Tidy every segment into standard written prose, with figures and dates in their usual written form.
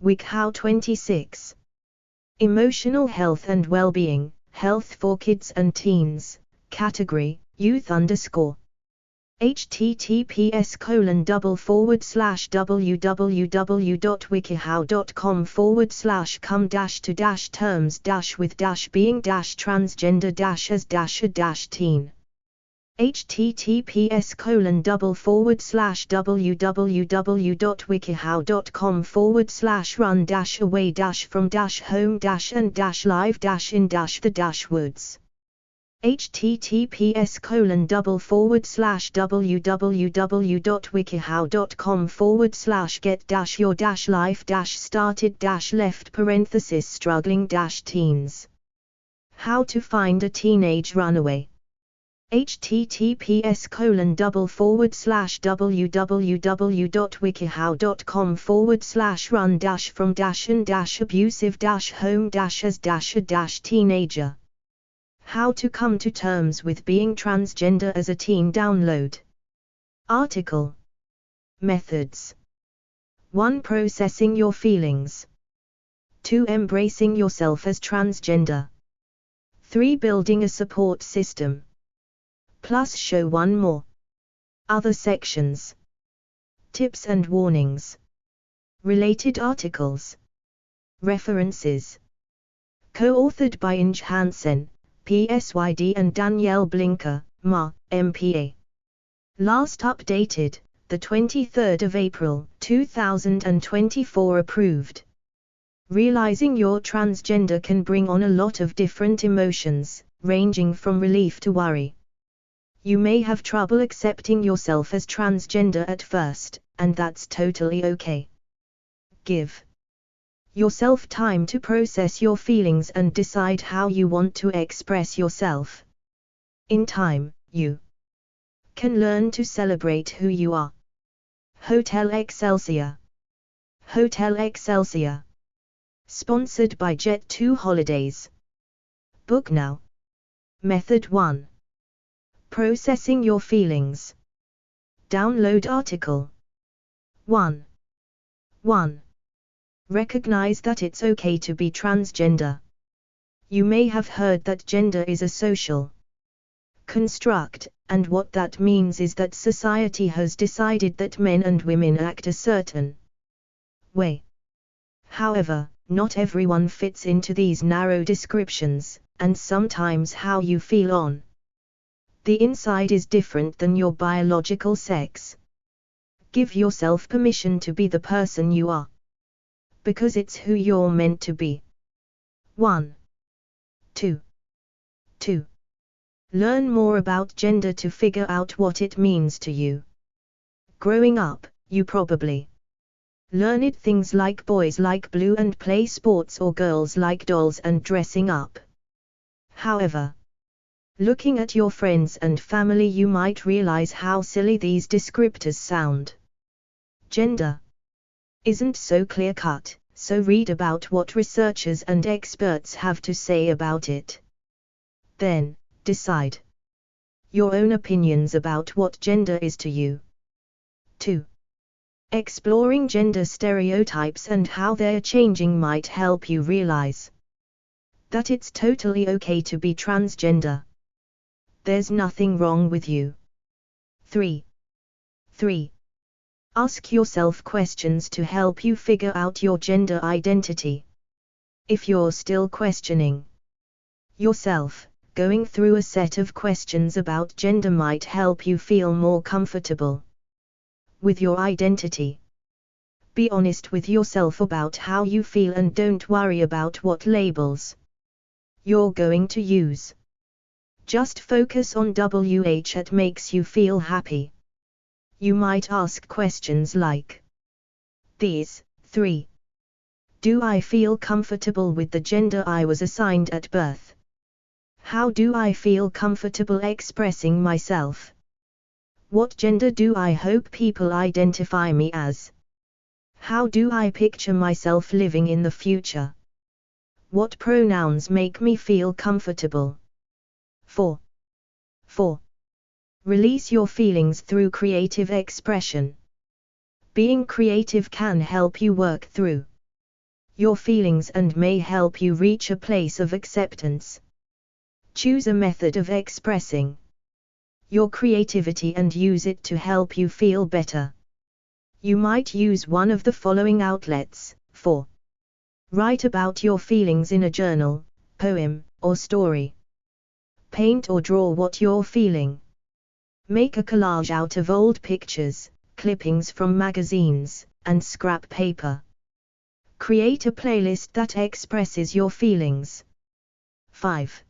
Wiki 26. Emotional health and well-being, health for kids and teens, category, youth _ https://www.wiki-how.com/come-to-terms-with-being-transgender-as-a-teen https://www.wiki-how.com/run-away-from-home-and-live-in-the-woods https://www.wiki-how.com/get-your-life-started-left-struggling-teens How to find a teenage runaway https://www.wiki-how.com/run-from-and-abusive-home-as-a-teenager How to come to terms with being transgender as a teen. Download article. Methods: 1. Processing your feelings. 2. Embracing yourself as transgender. 3. Building a support system. Plus show 1 more. Other sections. Tips and warnings. Related articles. References. Co-authored by Inge Hansen, PSYD, and Danielle Blinker, MA, MPA. Last updated, the 23rd of April, 2024. Approved. Realizing you're transgender can bring on a lot of different emotions, ranging from relief to worry. You may have trouble accepting yourself as transgender at first, and that's totally okay. Give yourself time to process your feelings and decide how you want to express yourself. In time, you can learn to celebrate who you are. Hotel Excelsior. Hotel Excelsior. Sponsored by Jet2 Holidays. Book now. Method 1. Processing your feelings. Download article. 1. Recognize that it's okay to be transgender. You may have heard that gender is a social construct, and what that means is that society has decided that men and women act a certain way. However, not everyone fits into these narrow descriptions, and sometimes how you feel on the inside is different than your biological sex. Give yourself permission to be the person you are, because it's who you're meant to be. 1. 2. Learn more about gender to figure out what it means to you. Growing up, you probably learned things like boys like blue and play sports, or girls like dolls and dressing up. However, looking at your friends and family, you might realize how silly these descriptors sound. Gender isn't so clear-cut, so read about what researchers and experts have to say about it. Then, decide your own opinions about what gender is to you. 2. Exploring gender stereotypes and how they're changing might help you realize that it's totally okay to be transgender. There's nothing wrong with you. 3. Ask yourself questions to help you figure out your gender identity. If you're still questioning yourself, going through a set of questions about gender might help you feel more comfortable with your identity. Be honest with yourself about how you feel and don't worry about what labels you're going to use. Just focus on what makes you feel happy. You might ask questions like these. 3. Do I feel comfortable with the gender I was assigned at birth? How do I feel comfortable expressing myself? What gender do I hope people identify me as? How do I picture myself living in the future? What pronouns make me feel comfortable? 4. Release your feelings through creative expression. Being creative can help you work through your feelings and may help you reach a place of acceptance. Choose a method of expressing your creativity and use it to help you feel better. You might use one of the following outlets. 4. Write about your feelings in a journal, poem, or story. Paint or draw what you're feeling. Make a collage out of old pictures, clippings from magazines, and scrap paper. Create a playlist that expresses your feelings. 5.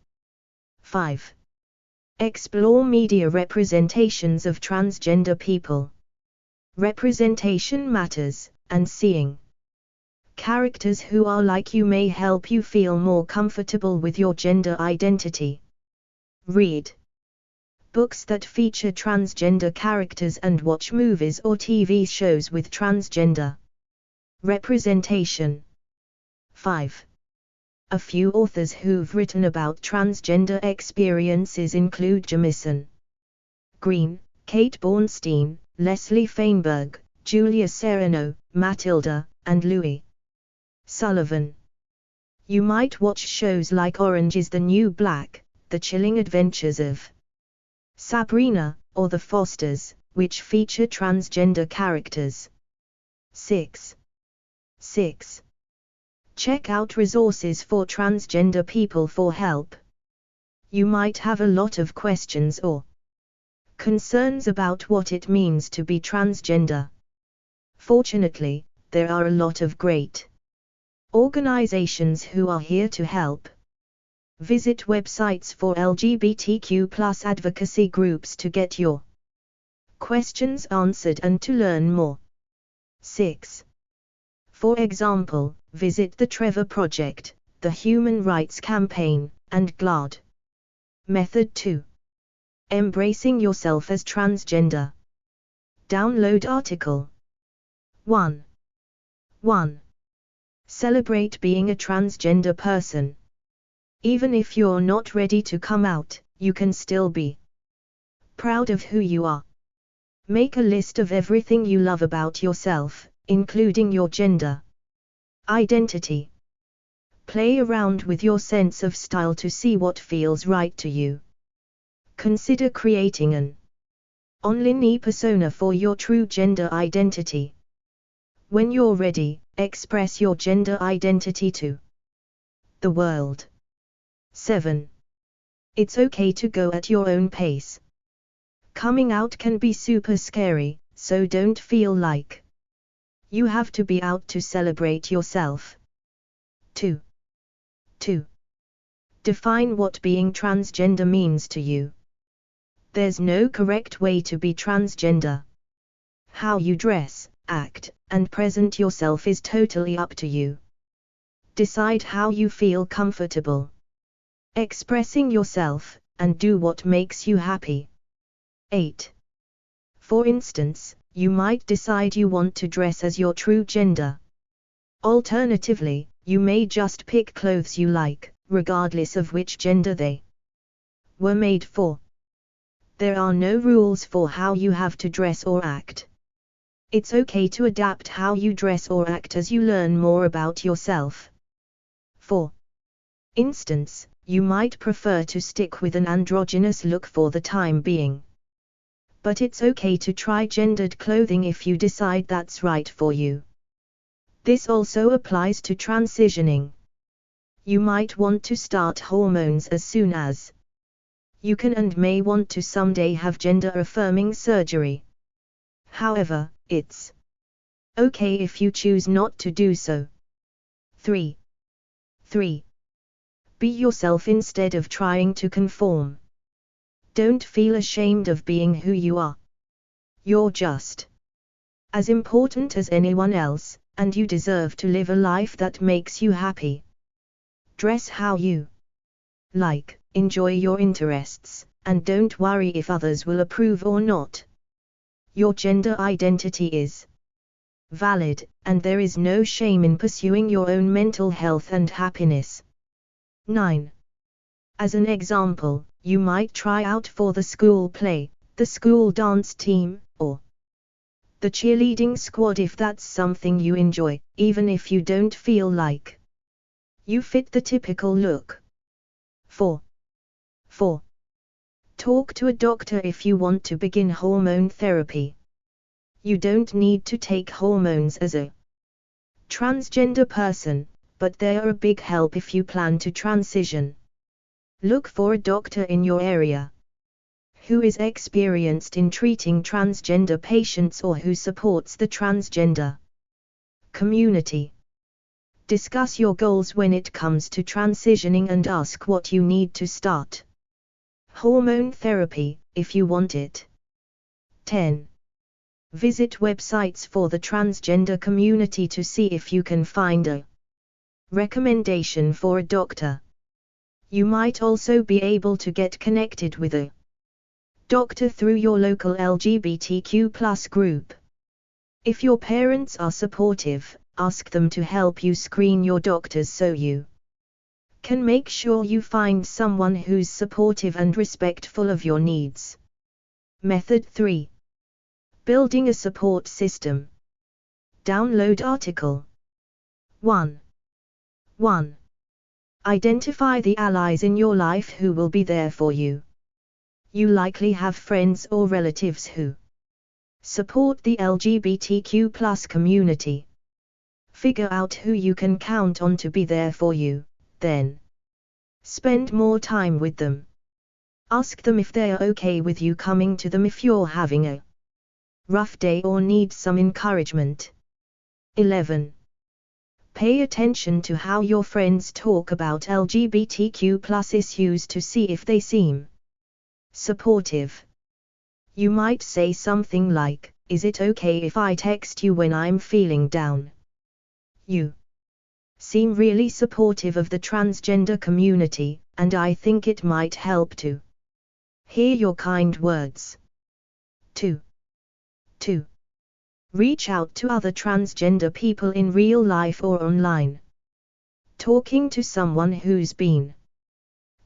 Explore media representations of transgender people. Representation matters, and seeing characters who are like you may help you feel more comfortable with your gender identity. Read books that feature transgender characters and watch movies or TV shows with transgender representation. 5. A few authors who've written about transgender experiences include Jamison Green, Kate Bornstein, Leslie Feinberg, Julia Sereno, Matilda, and Louis Sullivan. You might watch shows like Orange is the New Black, The Chilling Adventures of Sabrina, or The Fosters, which feature transgender characters. 6. Check out resources for transgender people for help. You might have a lot of questions or concerns about what it means to be transgender. Fortunately, there are a lot of great organizations who are here to help. Visit websites for LGBTQ+ advocacy groups to get your questions answered and to learn more. 6. For example, visit the Trevor Project, the Human Rights Campaign, and GLAAD. Method 2. Embracing yourself as transgender. Download article. 1. Celebrate being a transgender person. Even if you're not ready to come out, you can still be proud of who you are. Make a list of everything you love about yourself, including your gender identity. Play around with your sense of style to see what feels right to you. Consider creating an online persona for your true gender identity. When you're ready, express your gender identity to the world. 7. It's okay to go at your own pace. Coming out can be super scary, so don't feel like you have to be out to celebrate yourself. 2. Define what being transgender means to you. There's no correct way to be transgender. How you dress, act, and present yourself is totally up to you. Decide how you feel comfortable expressing yourself, and do what makes you happy. 8. For instance, you might decide you want to dress as your true gender. Alternatively, you may just pick clothes you like, regardless of which gender they were made for. There are no rules for how you have to dress or act. It's okay to adapt how you dress or act as you learn more about yourself. For instance, you might prefer to stick with an androgynous look for the time being. But it's okay to try gendered clothing if you decide that's right for you. This also applies to transitioning. You might want to start hormones as soon as you can and may want to someday have gender-affirming surgery. However, it's okay if you choose not to do so. 3. Be yourself instead of trying to conform. Don't feel ashamed of being who you are. You're just as important as anyone else, and you deserve to live a life that makes you happy. Dress how you like, enjoy your interests, and don't worry if others will approve or not. Your gender identity is valid, and there is no shame in pursuing your own mental health and happiness. 9. As an example, you might try out for the school play, the school dance team, or the cheerleading squad if that's something you enjoy, even if you don't feel like you fit the typical look. 4. Talk to a doctor if you want to begin hormone therapy. You don't need to take hormones as a transgender person, but they are a big help if you plan to transition. Look for a doctor in your area who is experienced in treating transgender patients or who supports the transgender community. Discuss your goals when it comes to transitioning and ask what you need to start hormone therapy, if you want it. 10. Visit websites for the transgender community to see if you can find a recommendation for a doctor. You might also be able to get connected with a doctor through your local LGBTQ+ group. If your parents are supportive, ask them to help you screen your doctors so you can make sure you find someone who's supportive and respectful of your needs. Method 3. Building a support system. Download article. 1. Identify the allies in your life who will be there for you. You likely have friends or relatives who support the LGBTQ+ community. Figure out who you can count on to be there for you, then spend more time with them. Ask them if they are okay with you coming to them if you're having a rough day or need some encouragement. 11. Pay attention to how your friends talk about LGBTQ+ issues to see if they seem supportive. You might say something like, "Is it okay if I text you when I'm feeling down? You seem really supportive of the transgender community, and I think it might help to hear your kind words." 2. Reach out to other transgender people in real life or online. Talking to someone who's been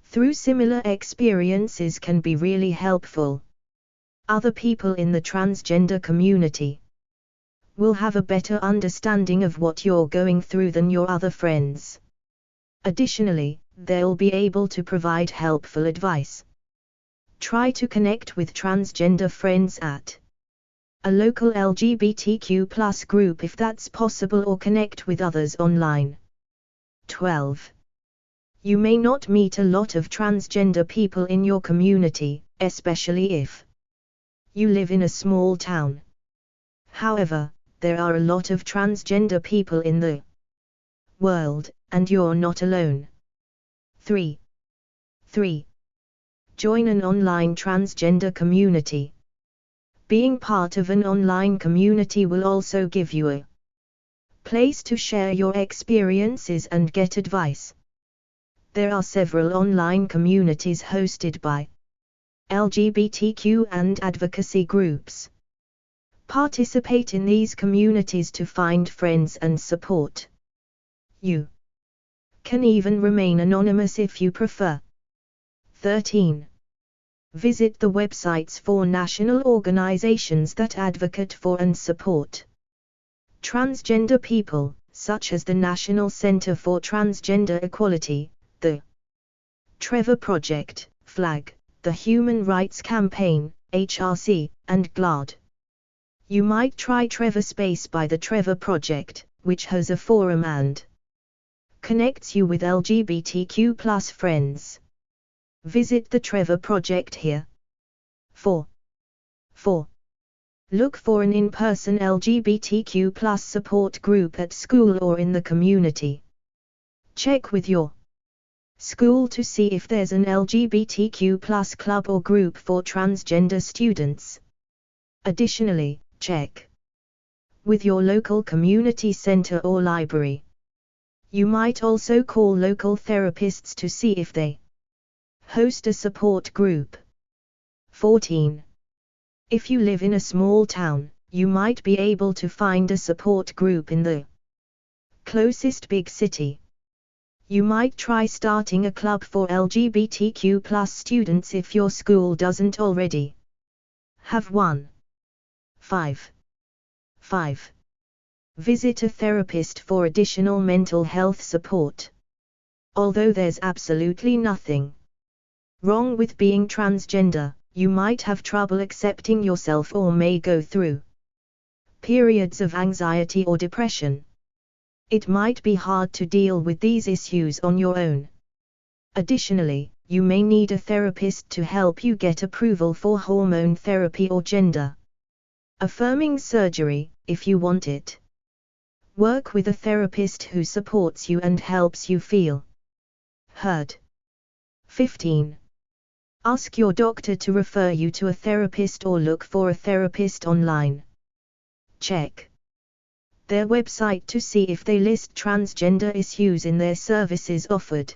through similar experiences can be really helpful. Other people in the transgender community will have a better understanding of what you're going through than your other friends. Additionally, they'll be able to provide helpful advice. Try to connect with transgender friends at a local LGBTQ+ group if that's possible, or connect with others online. 12. You may not meet a lot of transgender people in your community, especially if you live in a small town. However, there are a lot of transgender people in the world, and you're not alone. 3. Join an online transgender community. Being part of an online community will also give you a place to share your experiences and get advice. There are several online communities hosted by LGBTQ and advocacy groups. Participate in these communities to find friends and support. You can even remain anonymous if you prefer. 13. Visit the websites for national organizations that advocate for and support transgender people, such as the National Center for Transgender Equality, the Trevor Project, FLAG, the Human Rights Campaign, HRC, and GLAAD. You might try Trevor Space by the Trevor Project, which has a forum and connects you with LGBTQ+ friends. Visit the Trevor Project here. 4. Look for an in-person LGBTQ+ support group at school or in the community. Check with your school to see if there's an LGBTQ+ club or group for transgender students. Additionally, check with your local community center or library. You might also call local therapists to see if they host a support group. 14. If you live in a small town, you might be able to find a support group in the closest big city. You might try starting a club for LGBTQ+ students if your school doesn't already have one. 5. 5. Visit a therapist for additional mental health support. Although there's absolutely nothing wrong with being transgender, you might have trouble accepting yourself or may go through periods of anxiety or depression. It might be hard to deal with these issues on your own. Additionally, you may need a therapist to help you get approval for hormone therapy or gender affirming surgery, if you want it. Work with a therapist who supports you and helps you feel heard. 15. Ask your doctor to refer you to a therapist or look for a therapist online. Check their website to see if they list transgender issues in their services offered.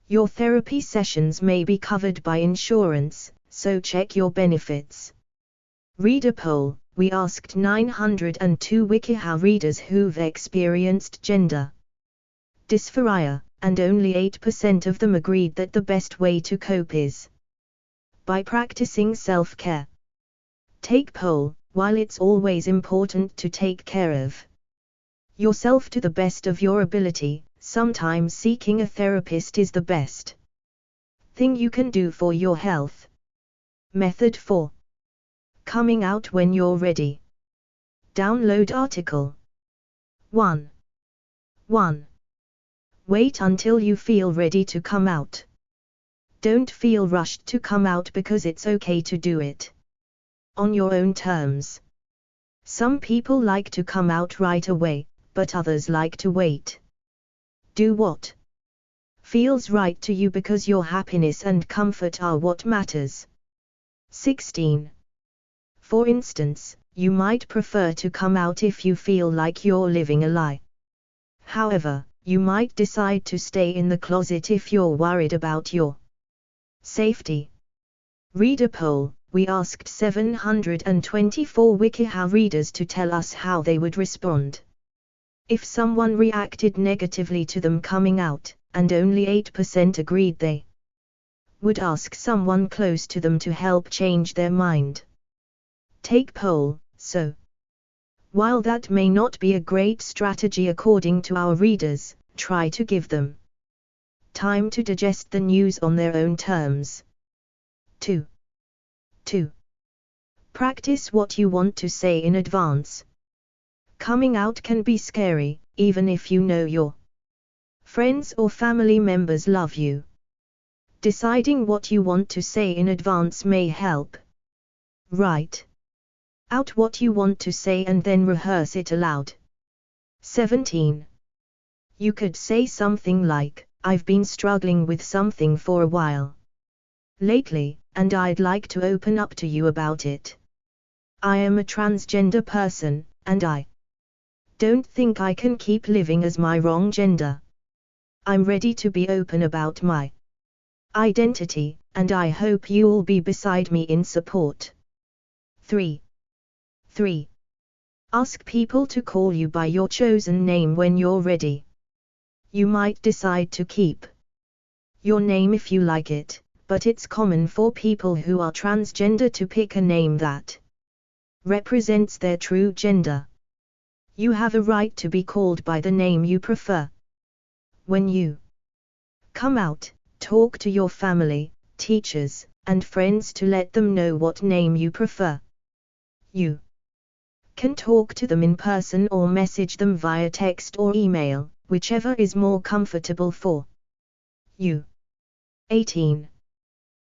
Your therapy sessions may be covered by insurance, so check your benefits. Reader poll. We asked 902 WikiHow readers who've experienced gender dysphoria, and only 8% of them agreed that the best way to cope is by practicing self-care. Take poll. While it's always important to take care of yourself to the best of your ability, sometimes seeking a therapist is the best thing you can do for your health. Method 4. Coming out when you're ready. Download article. 1. Wait until you feel ready to come out. Don't feel rushed to come out because it's okay to do it on your own terms. Some people like to come out right away, but others like to wait. Do what feels right to you because your happiness and comfort are what matters. 16. For instance, you might prefer to come out if you feel like you're living a lie. However, you might decide to stay in the closet if you're worried about your safety. Reader poll. We asked 724 WikiHow readers to tell us how they would respond if someone reacted negatively to them coming out, and only 8% agreed they would ask someone close to them to help change their mind. Take poll. So, while that may not be a great strategy according to our readers, try to give them time to digest the news on their own terms. 2. Practice what you want to say in advance. Coming out can be scary, even if you know your friends or family members love you. Deciding what you want to say in advance may help. Write out what you want to say and then rehearse it aloud. 17. You could say something like, I've been struggling with something for a while lately, and I'd like to open up to you about it. I am a transgender person, and I don't think I can keep living as my wrong gender. I'm ready to be open about my identity, and I hope you'll be beside me in support. 3. Ask people to call you by your chosen name when you're ready. You might decide to keep your name if you like it, but it's common for people who are transgender to pick a name that represents their true gender. You have a right to be called by the name you prefer. When you come out, talk to your family, teachers, and friends to let them know what name you prefer. You can talk to them in person or message them via text or email, whichever is more comfortable for you. 18.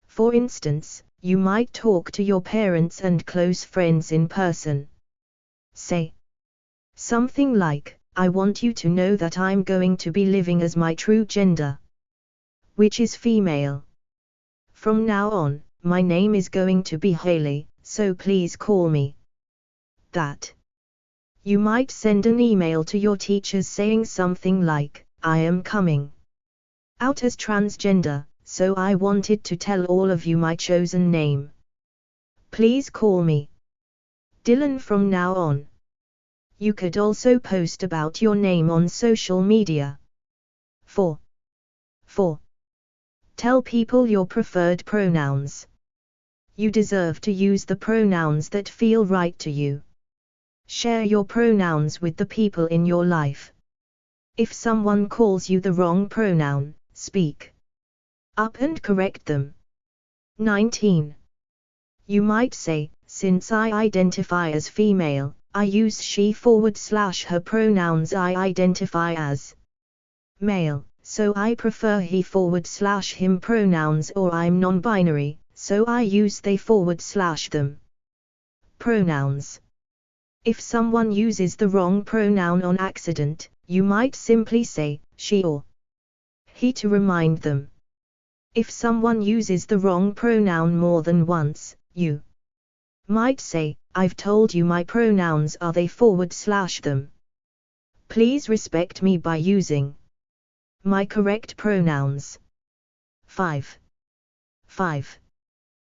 For instance, you might talk to your parents and close friends in person. Say something like, I want you to know that I'm going to be living as my true gender, which is female. From now on, my name is going to be Haley, so please call me that. You might send an email to your teachers saying something like, I am coming out as transgender, so I wanted to tell all of you my chosen name. Please call me Dylan from now on. You could also post about your name on social media. 4. Tell people your preferred pronouns. You deserve to use the pronouns that feel right to you. Share your pronouns with the people in your life. If someone calls you the wrong pronoun, speak up and correct them. 19. You might say, since I identify as female, I use she/her pronouns. I identify as male, so I prefer he/him pronouns, or I'm non-binary, so I use they/them pronouns. If someone uses the wrong pronoun on accident, you might simply say she or he to remind them. If someone uses the wrong pronoun more than once, you might say, I've told you my pronouns are they/them. Please respect me by using my correct pronouns. 5.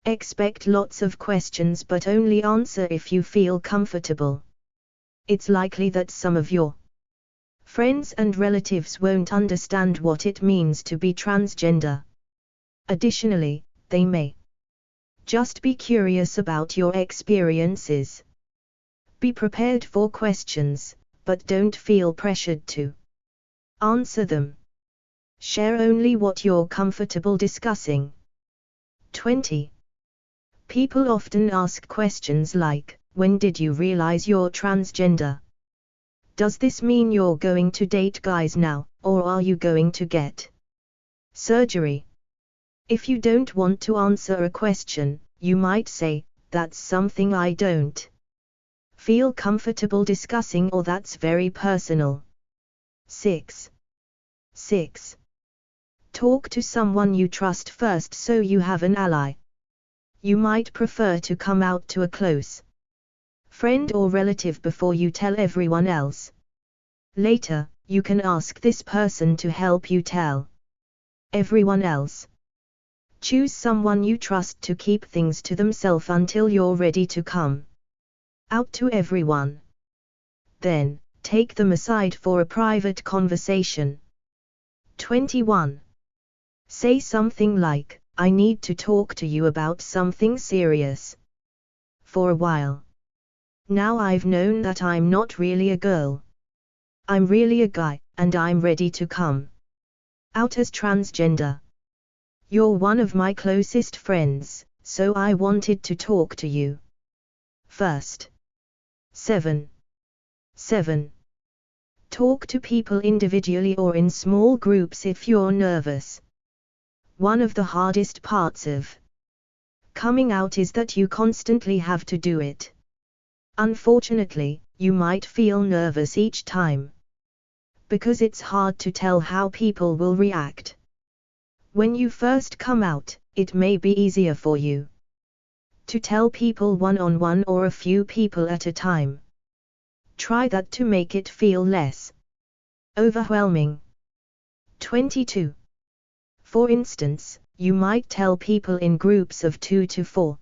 Expect lots of questions but only answer if you feel comfortable. It's likely that some of your friends and relatives won't understand what it means to be transgender. Additionally, they may just be curious about your experiences. Be prepared for questions, but don't feel pressured to answer them. Share only what you're comfortable discussing. 20. People often ask questions like, when did you realize you're transgender? Does this mean you're going to date guys now, or are you going to get surgery? If you don't want to answer a question, you might say, that's something I don't feel comfortable discussing, or that's very personal. 6. Talk to someone you trust first so you have an ally. You might prefer to come out to a close friend or relative before you tell everyone else. Later, you can ask this person to help you tell everyone else. Choose someone you trust to keep things to themselves until you're ready to come out to everyone. Then, take them aside for a private conversation. 21. Say something like, I need to talk to you about something serious. For a while now I've known that I'm not really a girl. I'm really a guy, and I'm ready to come out as transgender. You're one of my closest friends, so I wanted to talk to you first. 7. Talk to people individually or in small groups if you're nervous. One of the hardest parts of coming out is that you constantly have to do it. Unfortunately, you might feel nervous each time, because it's hard to tell how people will react. When you first come out, it may be easier for you to tell people one-on-one or a few people at a time. Try that to make it feel less overwhelming. 22. For instance, you might tell people in groups of 2 to 4.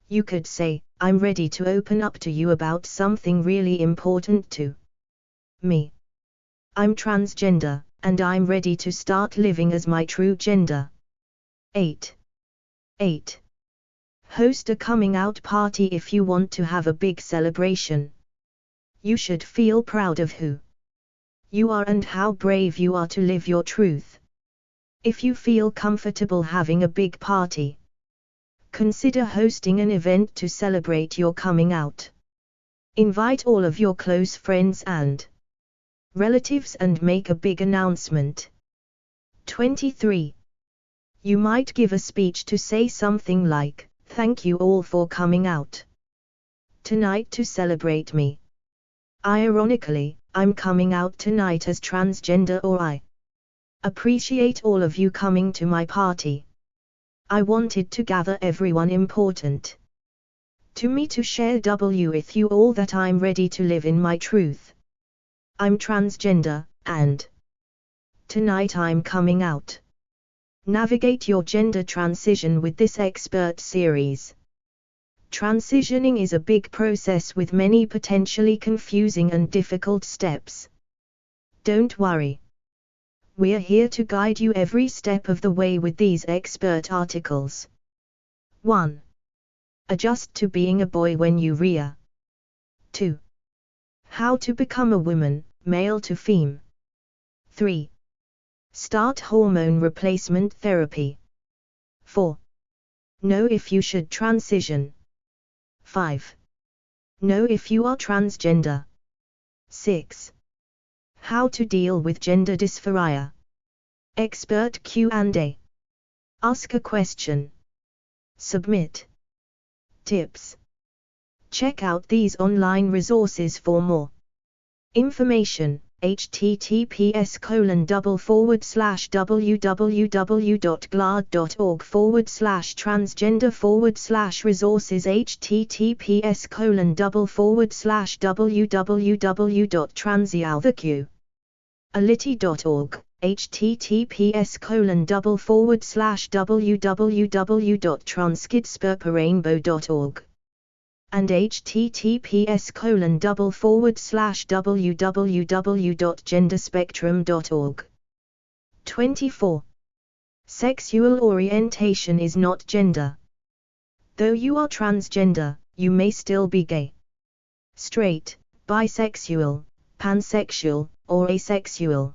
You could say, I'm ready to open up to you about something really important to me. I'm transgender, and I'm ready to start living as my true gender. 8. Host a coming out party if you want to have a big celebration. You should feel proud of who you are and how brave you are to live your truth. If you feel comfortable having a big party, consider hosting an event to celebrate your coming out. Invite all of your close friends and relatives and make a big announcement. 23. You might give a speech to say something like, thank you all for coming out tonight to celebrate me. Ironically, I'm coming out tonight as transgender, or I appreciate all of you coming to my party. I wanted to gather everyone important to me to share with you all that I'm ready to live in my truth. I'm transgender, and tonight I'm coming out. Navigate your gender transition with this expert series. Transitioning is a big process with many potentially confusing and difficult steps. Don't worry. We're here to guide you every step of the way with these expert articles. 1. Adjust to being a boy when you rear. 2. How to become a woman, male to femme. 3. Start hormone replacement therapy. 4. Know if you should transition. 5. Know if you are transgender. 6. How to deal with gender dysphoria. Expert Q&A. Ask a question. Submit. Tips. Check out these online resources for more information. https://www.glad.org/transgender/resources https://www.transialtheq https://www.transkidsperperainbow.org and https://www.genderspectrum.org. 24. Sexual orientation is not gender. Though you are transgender, you may still be gay, straight, bisexual, pansexual, or asexual.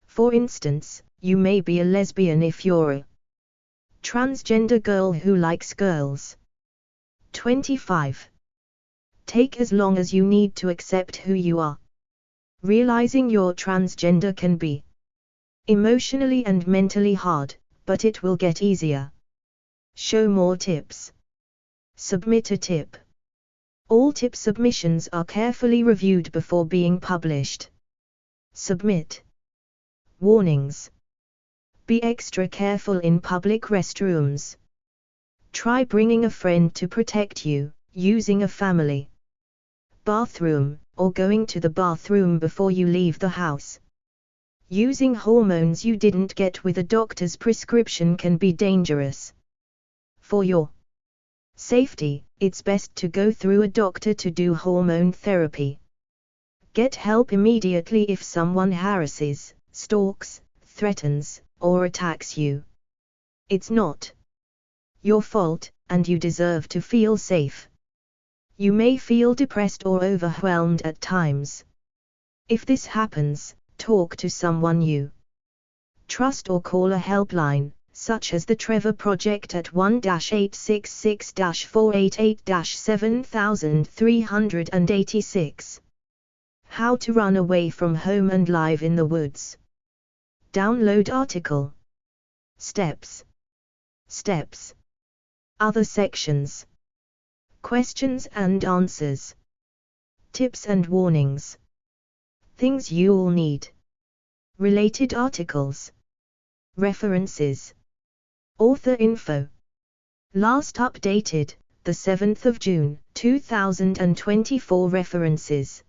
For instance, you may be a lesbian if you're a transgender girl who likes girls. 25. Take as long as you need to accept who you are. Realizing you're transgender can be emotionally and mentally hard, but it will get easier. Show more tips. Submit a tip. All tip submissions are carefully reviewed before being published. Submit. Warnings. Be extra careful in public restrooms. Try bringing a friend to protect you, using a family bathroom, or going to the bathroom before you leave the house. Using hormones you didn't get with a doctor's prescription can be dangerous. For your safety, it's best to go through a doctor to do hormone therapy. Get help immediately if someone harasses, stalks, threatens, or attacks you. It's not your fault, and you deserve to feel safe. You may feel depressed or overwhelmed at times. If this happens, talk to someone you trust or call a helpline, such as the Trevor Project at 1-866-488-7386. How to run away from home and live in the woods. Download article. Steps. Other sections. Questions and answers. Tips and warnings. Things you'll need. Related articles. References. Author info. Last updated, the 7th of June, 2024. References.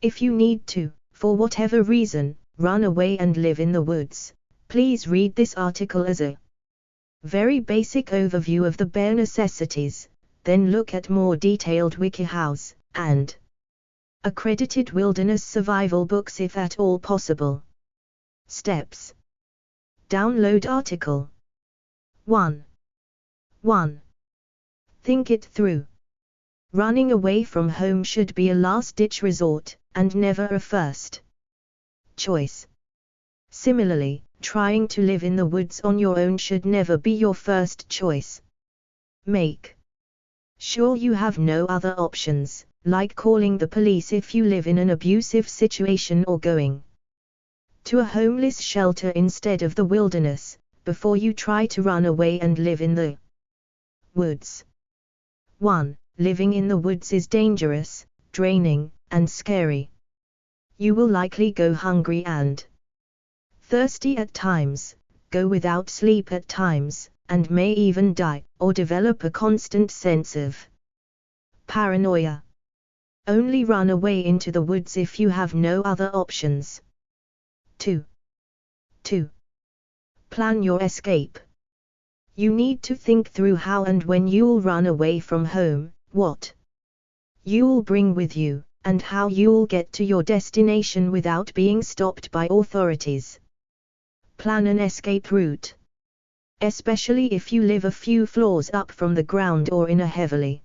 If you need to, for whatever reason, run away and live in the woods, please read this article as a very basic overview of the bare necessities, then look at more detailed WikiHows and accredited wilderness survival books if at all possible. Steps. Download article. 1. Think it through. Running away from home should be a last-ditch resort, and never a first choice. Similarly, trying to live in the woods on your own should never be your first choice. Make sure you have no other options, like calling the police if you live in an abusive situation or going to a homeless shelter instead of the wilderness, before you try to run away and live in the woods. 1. Living in the woods is dangerous, draining, and scary. You will likely go hungry and thirsty at times, go without sleep at times, and may even die, or develop a constant sense of paranoia. Only run away into the woods if you have no other options. 2. Plan your escape. You need to think through how and when you'll run away from home, what you'll bring with you, and how you'll get to your destination without being stopped by authorities. Plan an escape route. Especially if you live a few floors up from the ground or in a heavily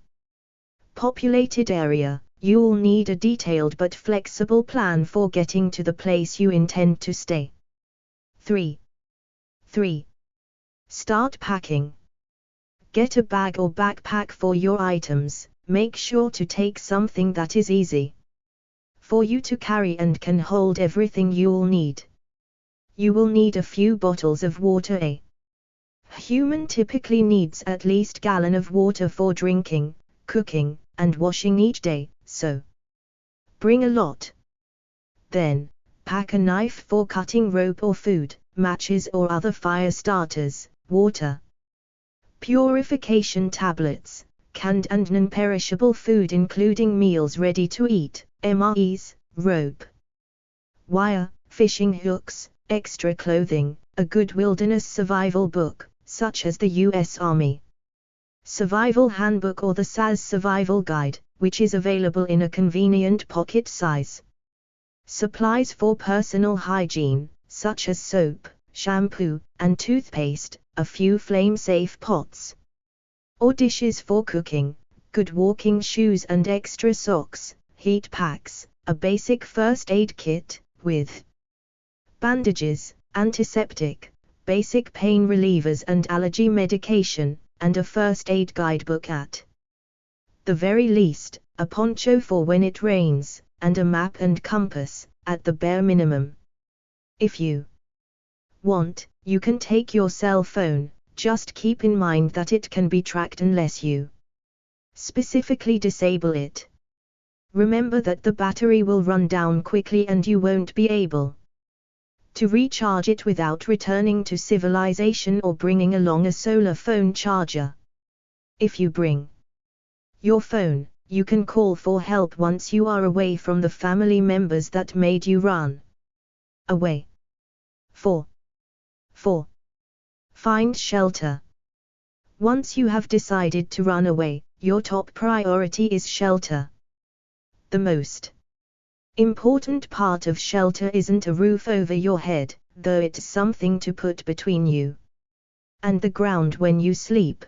populated area, you'll need a detailed but flexible plan for getting to the place you intend to stay. 3. Start packing. Get a bag or backpack for your items. Make sure to take something that is easy for you to carry and can hold everything you'll need. You will need a few bottles of water. A human typically needs at least a gallon of water for drinking, cooking, and washing each day, so bring a lot. Then, pack a knife for cutting rope or food, matches or other fire starters, water, purification tablets, canned and non-perishable food including meals ready to eat, MREs, rope, wire, fishing hooks, extra clothing, a good wilderness survival book, such as the U.S. Army Survival Handbook or the SAS Survival Guide, which is available in a convenient pocket size. Supplies for personal hygiene, such as soap, shampoo, and toothpaste, a few flame-safe pots or dishes for cooking, good walking shoes and extra socks, heat packs, a basic first aid kit, with bandages, antiseptic, basic pain relievers and allergy medication, and a first aid guidebook at the very least, a poncho for when it rains, and a map and compass, at the bare minimum. If you want, you can take your cell phone, just keep in mind that it can be tracked unless you specifically disable it. Remember that the battery will run down quickly and you won't be able to recharge it without returning to civilization or bringing along a solar phone charger. If you bring your phone, you can call for help once you are away from the family members that made you run away. 4. Find shelter. Once you have decided to run away, your top priority is shelter. The most important part of shelter isn't a roof over your head, though it's something to put between you and the ground when you sleep.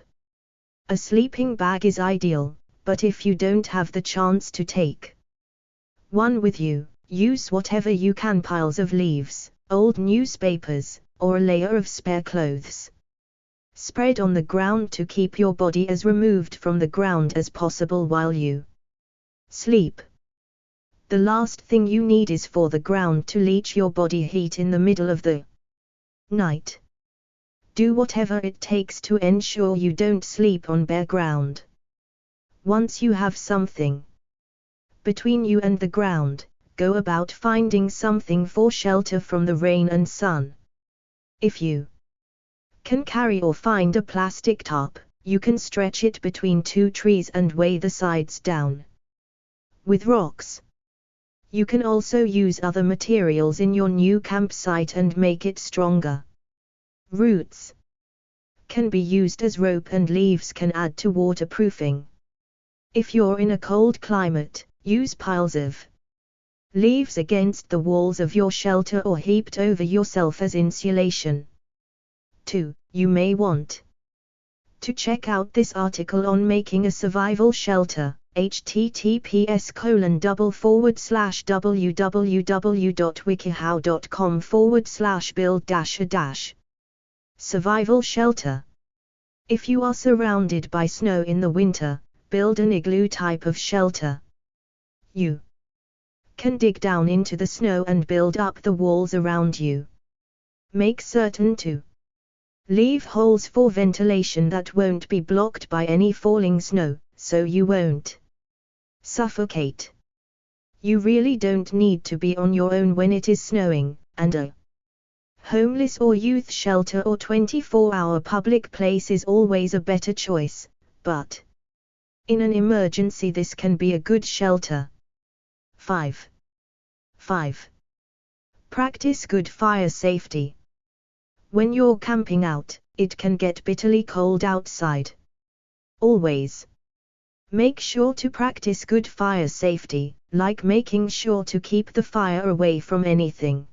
A sleeping bag is ideal, but if you don't have the chance to take one with you, use whatever you can: piles of leaves, old newspapers, or a layer of spare clothes. Spread on the ground to keep your body as removed from the ground as possible while you sleep. The last thing you need is for the ground to leach your body heat in the middle of the night. Do whatever it takes to ensure you don't sleep on bare ground. Once you have something between you and the ground, go about finding something for shelter from the rain and sun. If you can carry or find a plastic tarp, you can stretch it between two trees and weigh the sides down with rocks. You can also use other materials in your new campsite and make it stronger. Roots can be used as rope and leaves can add to waterproofing. If you're in a cold climate, use piles of leaves against the walls of your shelter or heaped over yourself as insulation. 2. You may want to check out this article on making a survival shelter, https://www.wikihow.com/build-a- survival shelter. If you are surrounded by snow in the winter, build an igloo type of shelter. You can dig down into the snow and build up the walls around you. Make certain to leave holes for ventilation that won't be blocked by any falling snow, so you won't suffocate. You really don't need to be on your own when it is snowing, and a homeless or youth shelter or 24-hour public place is always a better choice, but in an emergency this can be a good shelter. 5. Practice good fire safety. When you're camping out, it can get bitterly cold outside. Always make sure to practice good fire safety, like making sure to keep the fire away from anything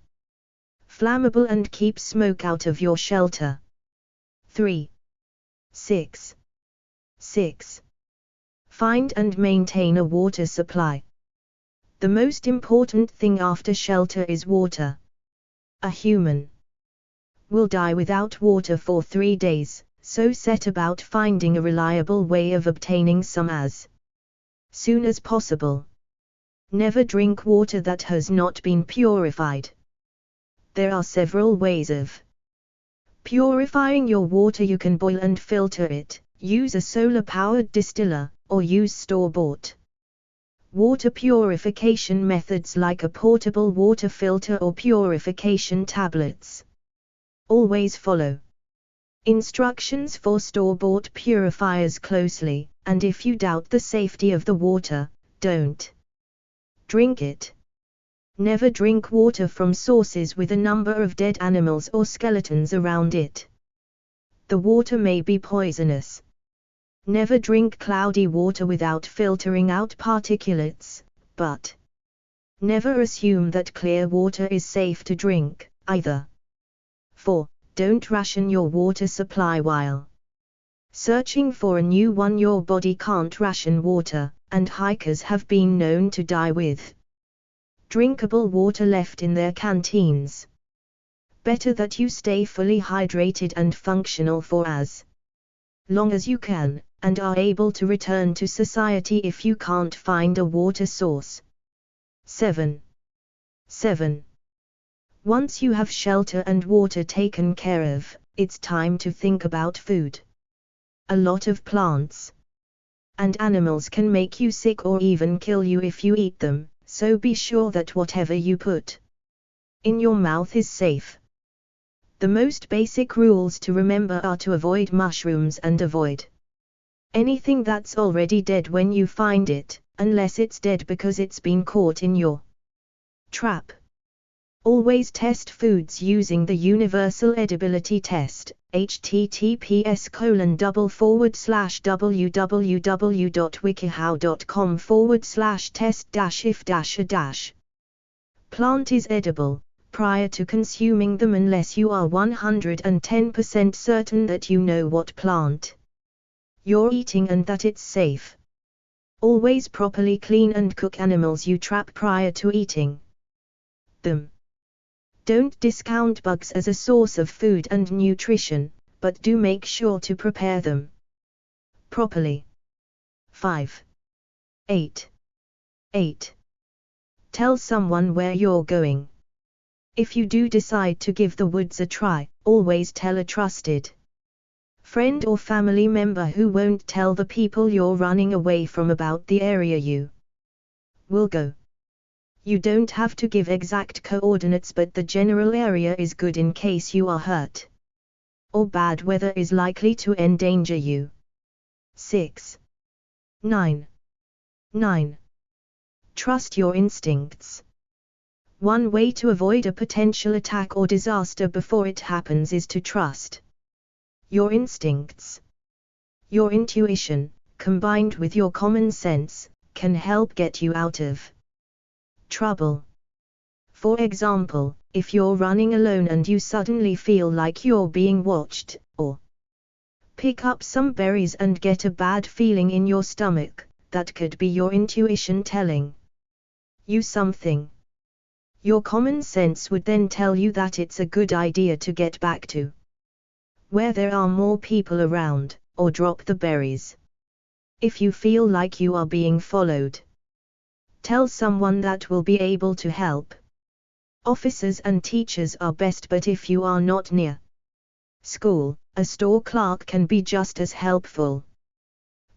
flammable and keep smoke out of your shelter. 3. Find and maintain a water supply. The most important thing after shelter is water. A human will die without water for 3 days, so set about finding a reliable way of obtaining some as soon as possible. Never drink water that has not been purified. There are several ways of purifying your water. You can boil and filter it, use a solar-powered distiller, or use store-bought water purification methods like a portable water filter or purification tablets. Always follow instructions for store-bought purifiers closely, and if you doubt the safety of the water, don't drink it. Never drink water from sources with a number of dead animals or skeletons around it. The water may be poisonous. Never drink cloudy water without filtering out particulates, but never assume that clear water is safe to drink, either. 4. Don't ration your water supply while searching for a new one. Your body can't ration water, and hikers have been known to die with drinkable water left in their canteens. Better that you stay fully hydrated and functional for as long as you can, and are able to return to society if you can't find a water source. 7. Once you have shelter and water taken care of, it's time to think about food. A lot of plants and animals can make you sick or even kill you if you eat them, so be sure that whatever you put in your mouth is safe. The most basic rules to remember are to avoid mushrooms and avoid anything that's already dead when you find it, unless it's dead because it's been caught in your trap. Always test foods using the Universal Edibility Test, https://www.wikihow.com/test-if-a. Plant is edible prior to consuming them unless you are 110% certain that you know what plant you're eating and that it's safe. Always properly clean and cook animals you trap prior to eating them. Don't discount bugs as a source of food and nutrition, but do make sure to prepare them properly. 5. 8. Tell someone where you're going. If you do decide to give the woods a try, always tell a trusted friend or family member who won't tell the people you're running away from about the area you will go. You don't have to give exact coordinates, but the general area is good in case you are hurt or bad weather is likely to endanger you. 6. 9. Trust your instincts. One way to avoid a potential attack or disaster before it happens is to trust your instincts. Your intuition, combined with your common sense, can help get you out of trouble. For example, if you're running alone and you suddenly feel like you're being watched, or pick up some berries and get a bad feeling in your stomach, that could be your intuition telling you something. Your common sense would then tell you that it's a good idea to get back to where there are more people around, or drop the berries. If you feel like you are being followed, tell someone that will be able to help. Officers and teachers are best, but if you are not near school, a store clerk can be just as helpful.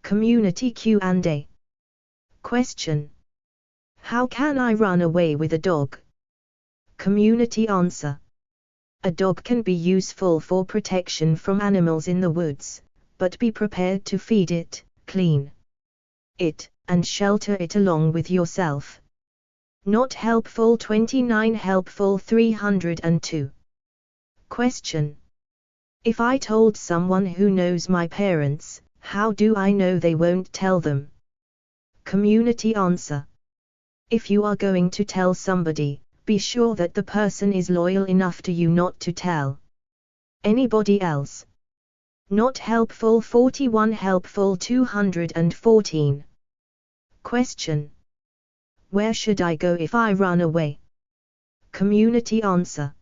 Community Q&A. Question: how can I run away with a dog? Community answer: a dog can be useful for protection from animals in the woods, but be prepared to feed it, clean it, and shelter it along with yourself. Not helpful. 29 Helpful 302. Question: if I told someone who knows my parents, how do I know they won't tell them? Community answer: if you are going to tell somebody, be sure that the person is loyal enough to you not to tell anybody else. Not helpful. 41 Helpful 214. Question: Where should I go if I run away? Community answer.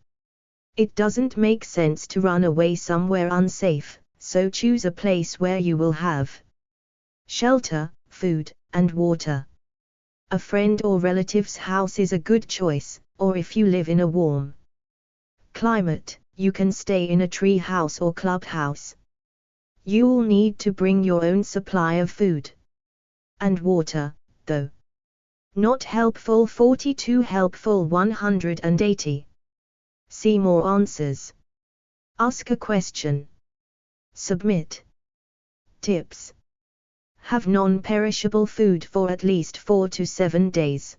It doesn't make sense to run away somewhere unsafe, so choose a place where you will have shelter, food, and water. A friend or relative's house is a good choice, or if you live in a warm climate, you can stay in a tree house or clubhouse. You'll need to bring your own supply of food and water, though. Not helpful 42, helpful 180. See more answers. Ask a question. Submit. Tips. Have non-perishable food for at least 4 to 7 days.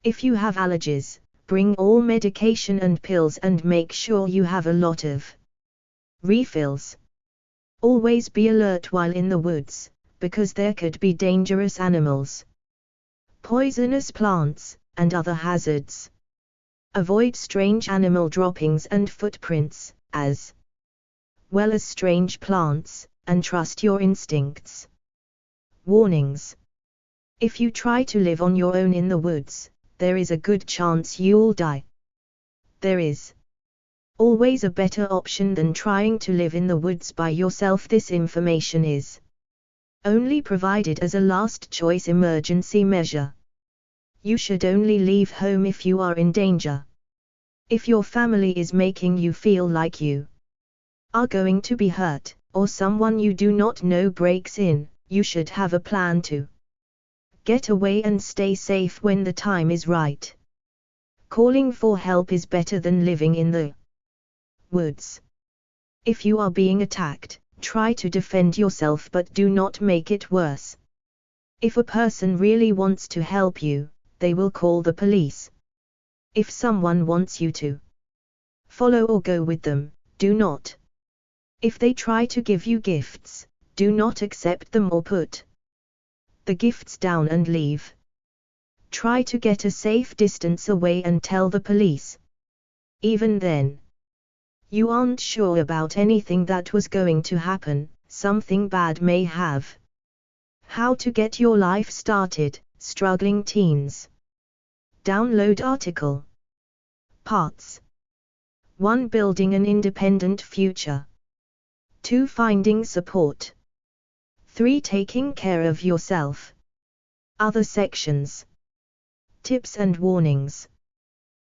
If you have allergies, bring all medication and pills and make sure you have a lot of refills. Always be alert while in the woods, because there could be dangerous animals, poisonous plants, and other hazards. Avoid strange animal droppings and footprints, as well as strange plants, and trust your instincts. Warnings. If you try to live on your own in the woods, there is a good chance you'll die. There is always a better option than trying to live in the woods by yourself. This information is only provided as a last choice emergency measure. You should only leave home if you are in danger. If your family is making you feel like you are going to be hurt, or someone you do not know breaks in, you should have a plan to get away and stay safe when the time is right. Calling for help is better than living in the woods. If you are being attacked, try to defend yourself but do not make it worse. If a person really wants to help you, they will call the police. If someone wants you to follow or go with them, do not. If they try to give you gifts, do not accept them or put the gifts down and leave. Try to get a safe distance away and tell the police. Even then, you aren't sure about anything that was going to happen, something bad may have. How to get your life started, struggling teens. Download article. Parts. 1. Building an independent future. 2. Finding support. 3. Taking care of yourself. Other sections. Tips and warnings.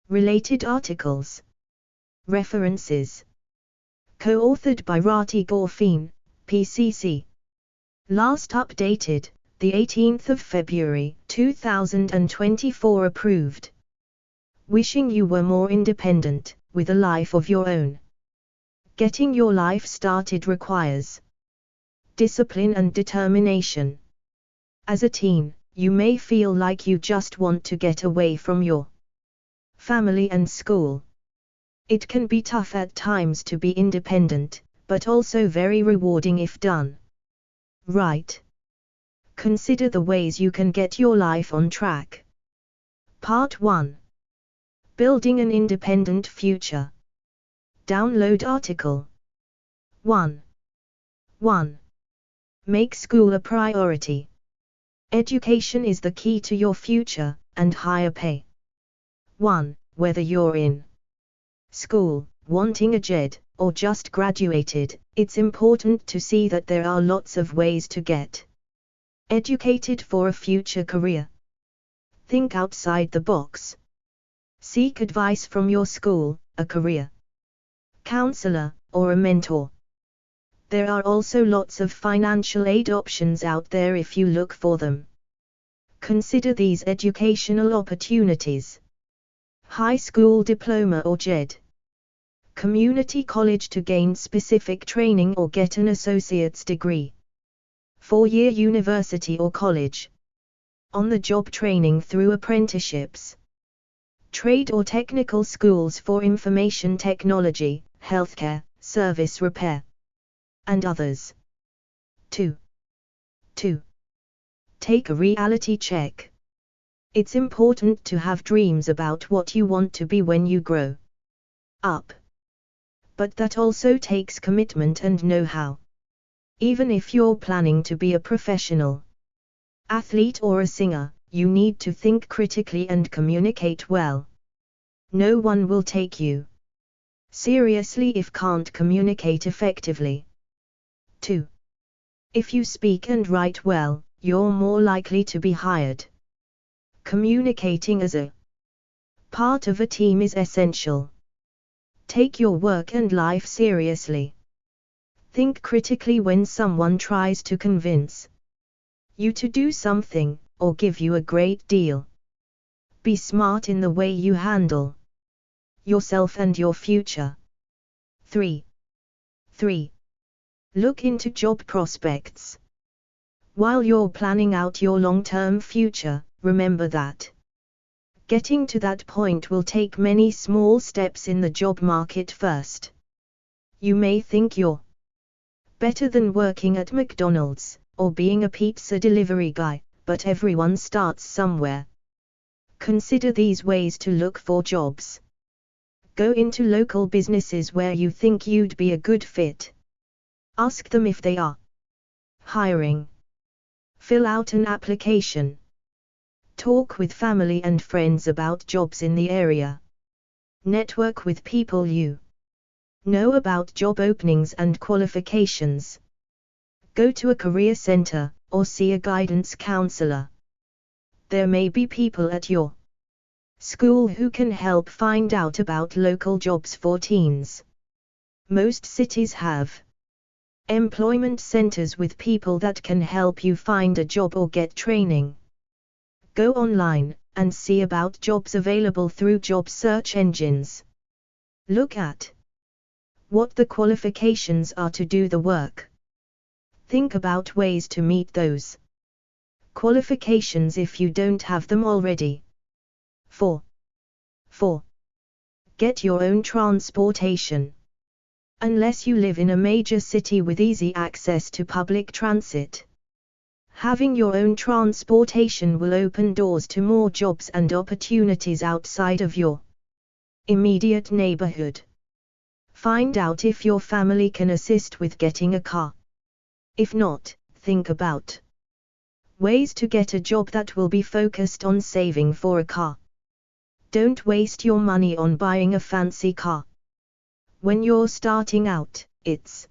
Related articles. References. Co-authored by Rati Gorfine, PCC. Last updated, the 18th of February, 2024. Approved. Wishing you were more independent, with a life of your own. Getting your life started requires discipline and determination. As a teen, you may feel like you just want to get away from your family and school. It can be tough at times to be independent, but also very rewarding if done right. Consider the ways you can get your life on track. Part 1. Building an independent future. Download article. 1. 1. Make school a priority. Education is the key to your future, and higher pay. 1. Whether you're in school, wanting a JED, or just graduated, it's important to see that there are lots of ways to get educated for a future career. Think outside the box. Seek advice from your school, a career counselor, or a mentor. There are also lots of financial aid options out there if you look for them. Consider these educational opportunities. High school diploma or JED. Community college to gain specific training or get an associate's degree. 4-year university or college. On-the-job training through apprenticeships. Trade or technical schools for information technology, healthcare, service repair, and others. 2. 2. Take a reality check. It's important to have dreams about what you want to be when you grow up. But that also takes commitment and know-how. Even if you're planning to be a professional athlete or a singer, you need to think critically and communicate well. No one will take you seriously if can't communicate effectively. 2. If you speak and write well, you're more likely to be hired. Communicating as a part of a team is essential. Take your work and life seriously. Think critically when someone tries to convince you to do something, or give you a great deal. Be smart in the way you handle yourself and your future. 3. Look into job prospects. While you're planning out your long-term future, remember that getting to that point will take many small steps in the job market first. You may think you're better than working at McDonald's, or being a pizza delivery guy, but everyone starts somewhere. Consider these ways to look for jobs. Go into local businesses where you think you'd be a good fit. Ask them if they are hiring. Fill out an application. Talk with family and friends about jobs in the area. Network with people you know about job openings and qualifications. Go to a career center, or see a guidance counselor. There may be people at your school who can help find out about local jobs for teens. Most cities have employment centers with people that can help you find a job or get training. Go online and see about jobs available through job search engines. Look at what the qualifications are to do the work. Think about ways to meet those qualifications if you don't have them already. 4. Get your own transportation. Unless you live in a major city with easy access to public transit, having your own transportation will open doors to more jobs and opportunities outside of your immediate neighborhood. Find out if your family can assist with getting a car. If not, think about ways to get a job that will be focused on saving for a car. Don't waste your money on buying a fancy car. When you're starting out, it's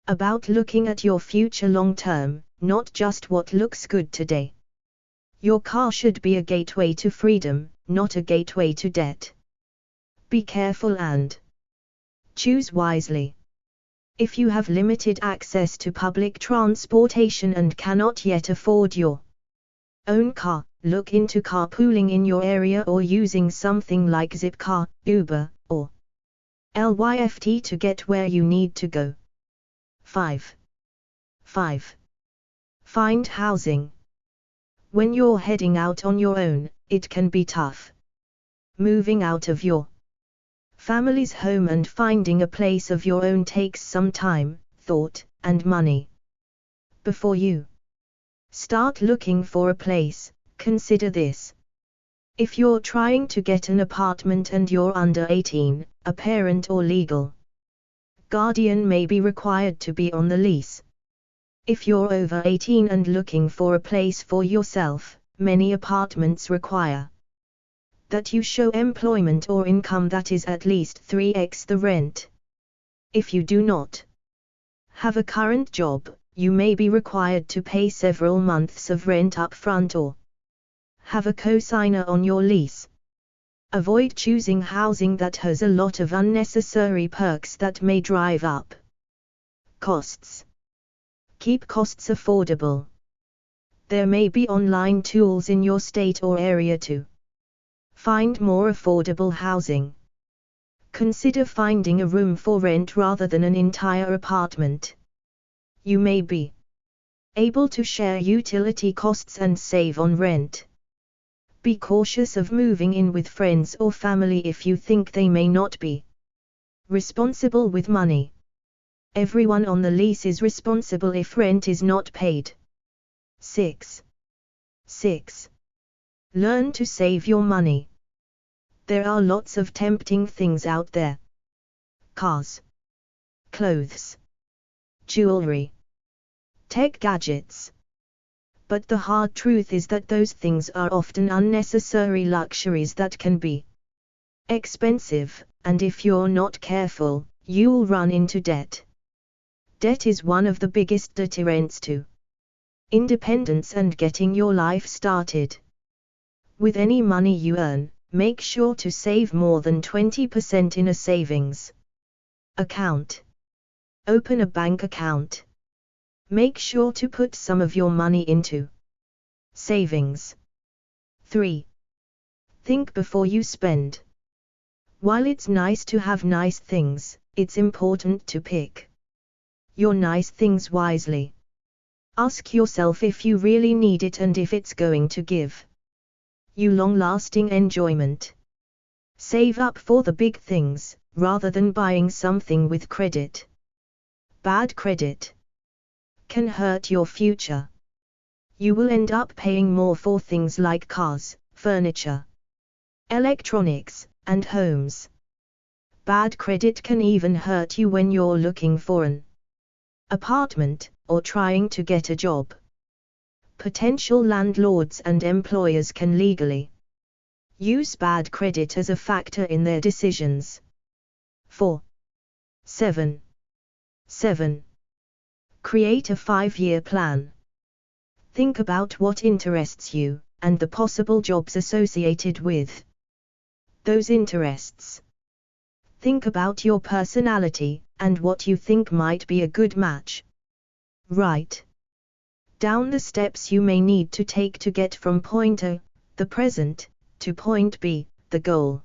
about looking at your future long term, not just what looks good today. Your car should be a gateway to freedom, not a gateway to debt. Be careful and choose wisely. If you have limited access to public transportation and cannot yet afford your own car, look into carpooling in your area or using something like Zipcar, Uber, or Lyft to get where you need to go. 5. Find housing. When you're heading out on your own, it can be tough. Moving out of your family's home and finding a place of your own takes some time, thought, and money. Before you start looking for a place, consider this. If you're trying to get an apartment and you're under 18, a parent or legal guardian may be required to be on the lease. If you're over 18 and looking for a place for yourself, many apartments require that you show employment or income that is at least 3x the rent. If you do not have a current job, you may be required to pay several months of rent up front or have a co-signer on your lease. Avoid choosing housing that has a lot of unnecessary perks that may drive up costs. Keep costs affordable. There may be online tools in your state or area to find more affordable housing. Consider finding a room for rent rather than an entire apartment. You may be able to share utility costs and save on rent. Be cautious of moving in with friends or family if you think they may not be responsible with money. Everyone on the lease is responsible if rent is not paid. 6. Learn to save your money. There are lots of tempting things out there. Cars, clothes, jewelry, tech gadgets. But the hard truth is that those things are often unnecessary luxuries that can be expensive, and if you're not careful, you'll run into debt. Debt is one of the biggest deterrents to independence and getting your life started. With any money you earn, make sure to save more than 20% in a savings account. Open a bank account. Make sure to put some of your money into savings. 3. Think before you spend. While it's nice to have nice things, it's important to pick your nice things wisely. Ask yourself if you really need it and if it's going to give you long-lasting enjoyment. Save up for the big things, rather than buying something with credit. Bad credit can hurt your future. You will end up paying more for things like cars, furniture, electronics, and homes. Bad credit can even hurt you when you're looking for an apartment, or trying to get a job. Potential landlords and employers can legally use bad credit as a factor in their decisions. 4. 7. Create a 5-year plan. Think about what interests you, and the possible jobs associated with those interests. Think about your personality, and what you think might be a good match. Write down the steps you may need to take to get from point A, the present, to point B, the goal.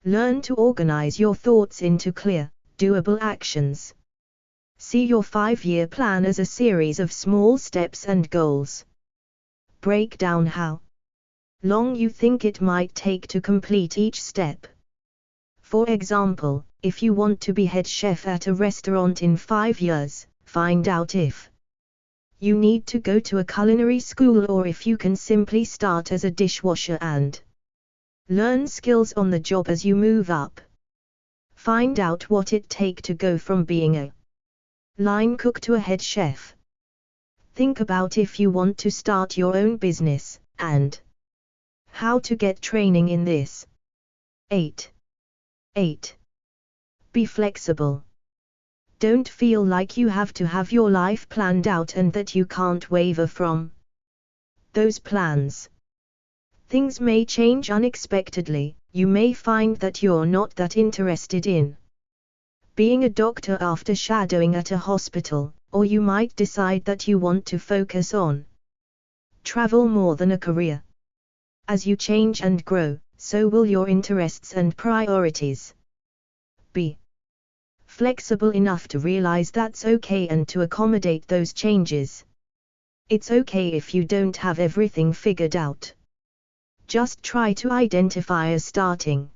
Learn to organize your thoughts into clear, doable actions. See your 5-year plan as a series of small steps and goals. Break down how long you think it might take to complete each step. For example, if you want to be head chef at a restaurant in 5 years, find out if you need to go to a culinary school or if you can simply start as a dishwasher and learn skills on the job as you move up. Find out what it takes to go from being a line cook to a head chef. Think about if you want to start your own business, and how to get training in this. 8. Be flexible. Don't feel like you have to have your life planned out and that you can't waver from those plans. Things may change unexpectedly. You may find that you're not that interested in being a doctor after shadowing at a hospital, or you might decide that you want to focus on travel more than a career. As you change and grow, so will your interests and priorities. Be flexible enough to realize that's okay and to accommodate those changes. It's okay if you don't have everything figured out. Just try to identify a starting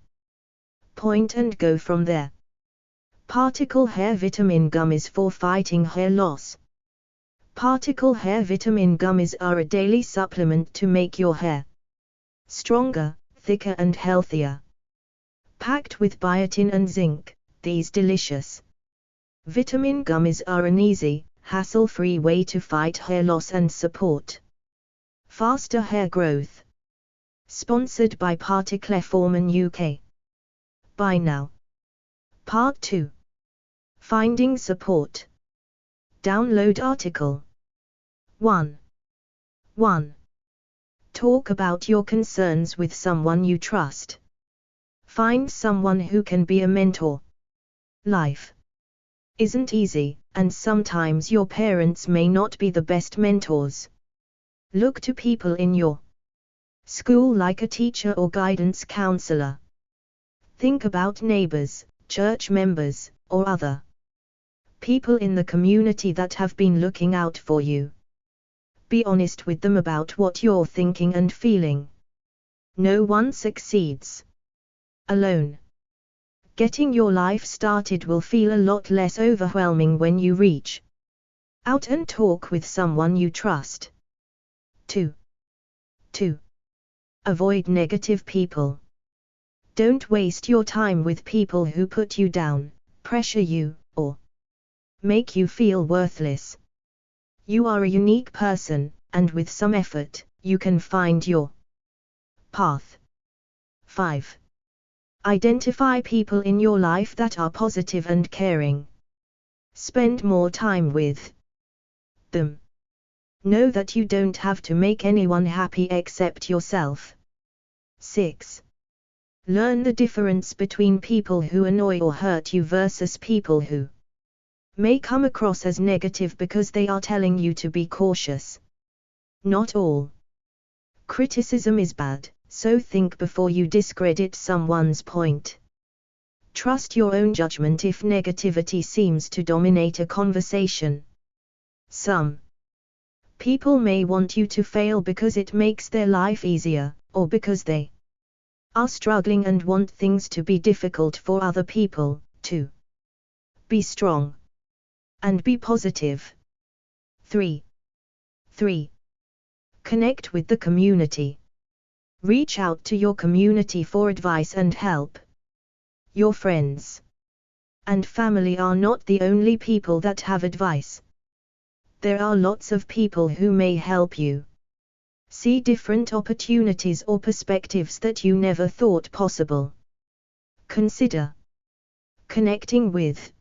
point and go from there. Particle hair vitamin gummies for fighting hair loss. Particle hair vitamin gummies are a daily supplement to make your hair stronger, thicker and healthier. Packed with biotin and zinc, these delicious vitamin gummies are an easy, hassle-free way to fight hair loss and support faster hair growth. Sponsored by Particleform UK. Buy now. Part 2. Finding support. Download article. 1. Talk about your concerns with someone you trust. Find someone who can be a mentor. Life isn't easy, and sometimes your parents may not be the best mentors. Look to people in your school like a teacher or guidance counselor. Think about neighbors, church members, or other people in the community that have been looking out for you. Be honest with them about what you're thinking and feeling. No one succeeds alone. Getting your life started will feel a lot less overwhelming when you reach out and talk with someone you trust. 2. Avoid negative people. Don't waste your time with people who put you down, pressure you, or make you feel worthless. You are a unique person, and with some effort, you can find your path. 5. Identify people in your life that are positive and caring. Spend more time with them. Know that you don't have to make anyone happy except yourself. 6. Learn the difference between people who annoy or hurt you versus people who may come across as negative because they are telling you to be cautious. Not all criticism is bad, so think before you discredit someone's point. Trust your own judgment if negativity seems to dominate a conversation. Some people may want you to fail because it makes their life easier, or because they are struggling and want things to be difficult for other people, too. Be strong and be positive. 3. Connect with the community. Reach out to your community for advice and help. Your friends and family are not the only people that have advice. There are lots of people who may help you see different opportunities or perspectives that you never thought possible. Consider connecting with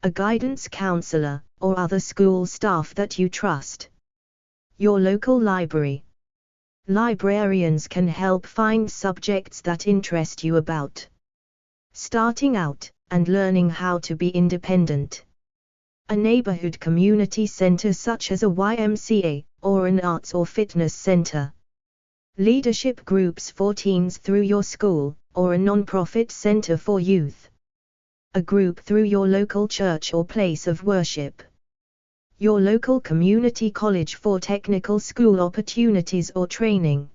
a guidance counselor, or other school staff that you trust. Your local library. Librarians can help find subjects that interest you about starting out, and learning how to be independent. A neighborhood community center such as a YMCA, or an arts or fitness center. Leadership groups for teens through your school, or a non-profit center for youth. A group through your local church or place of worship. Your local community college for technical school opportunities or training.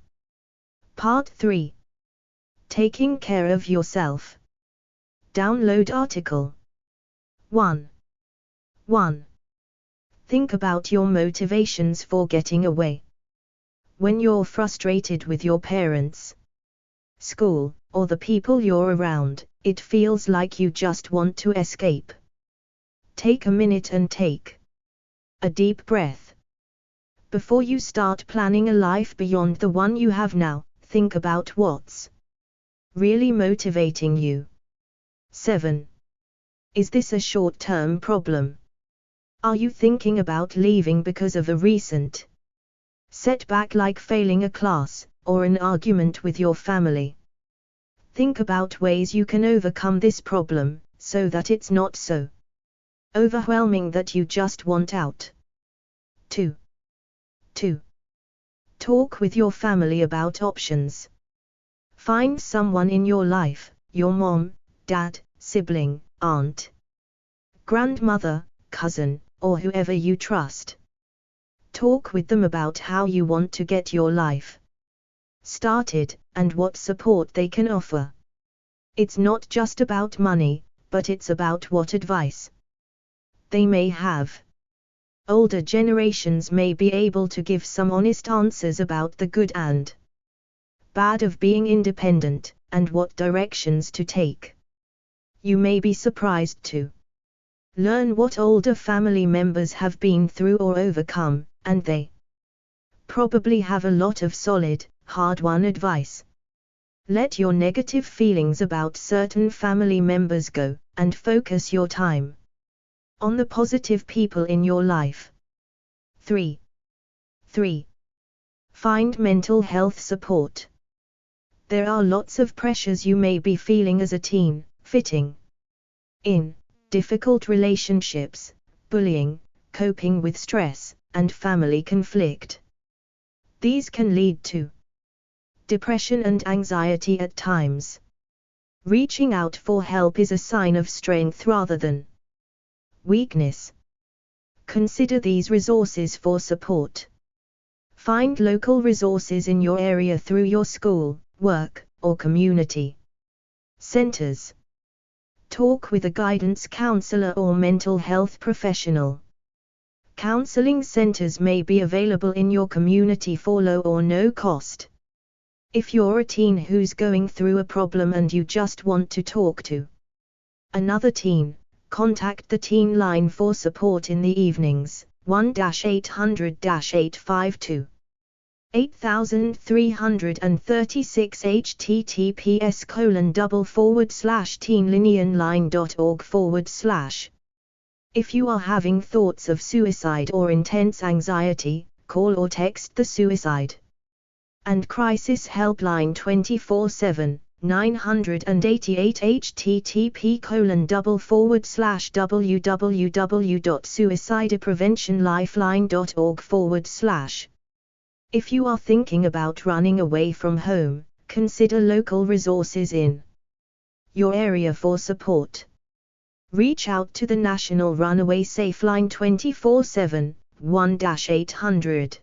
Part 3. Taking care of yourself. Download article. 1. Think about your motivations for getting away. When you're frustrated with your parents, school, or the people you're around, it feels like you just want to escape. Take a minute and take a deep breath. Before you start planning a life beyond the one you have now, think about what's really motivating you. 7. Is this a short-term problem? Are you thinking about leaving because of a recent setback like failing a class, or an argument with your family? Think about ways you can overcome this problem, so that it's not so overwhelming that you just want out. 2. Talk with your family about options. Find someone in your life, your mom, dad, sibling, aunt, grandmother, cousin, or whoever you trust. Talk with them about how you want to get your life started, and what support they can offer. It's not just about money, but it's about what advice they may have. Older generations may be able to give some honest answers about the good and bad of being independent, and what directions to take. You may be surprised to learn what older family members have been through or overcome, and they probably have a lot of solid, hard-won advice. Let your negative feelings about certain family members go, and focus your time on the positive people in your life. 3. Find mental health support. There are lots of pressures you may be feeling as a teen: fitting in, difficult relationships, bullying, coping with stress, and family conflict. These can lead to depression and anxiety at times. Reaching out for help is a sign of strength rather than weakness. Consider these resources for support. Find local resources in your area through your school, work, or community centers. Talk with a guidance counselor or mental health professional. Counseling centers may be available in your community for low or no cost. If you're a teen who's going through a problem and you just want to talk to another teen, contact the teen line for support in the evenings, 1-800-852 8336 https://teenlinionline.org/. If you are having thoughts of suicide or intense anxiety, call or text the Suicide and Crisis Helpline 24/7, 988 http://www.suicidepreventionlifeline.org/. If you are thinking about running away from home, consider local resources in your area for support. Reach out to the National Runaway Safe Line 24/7, 1-800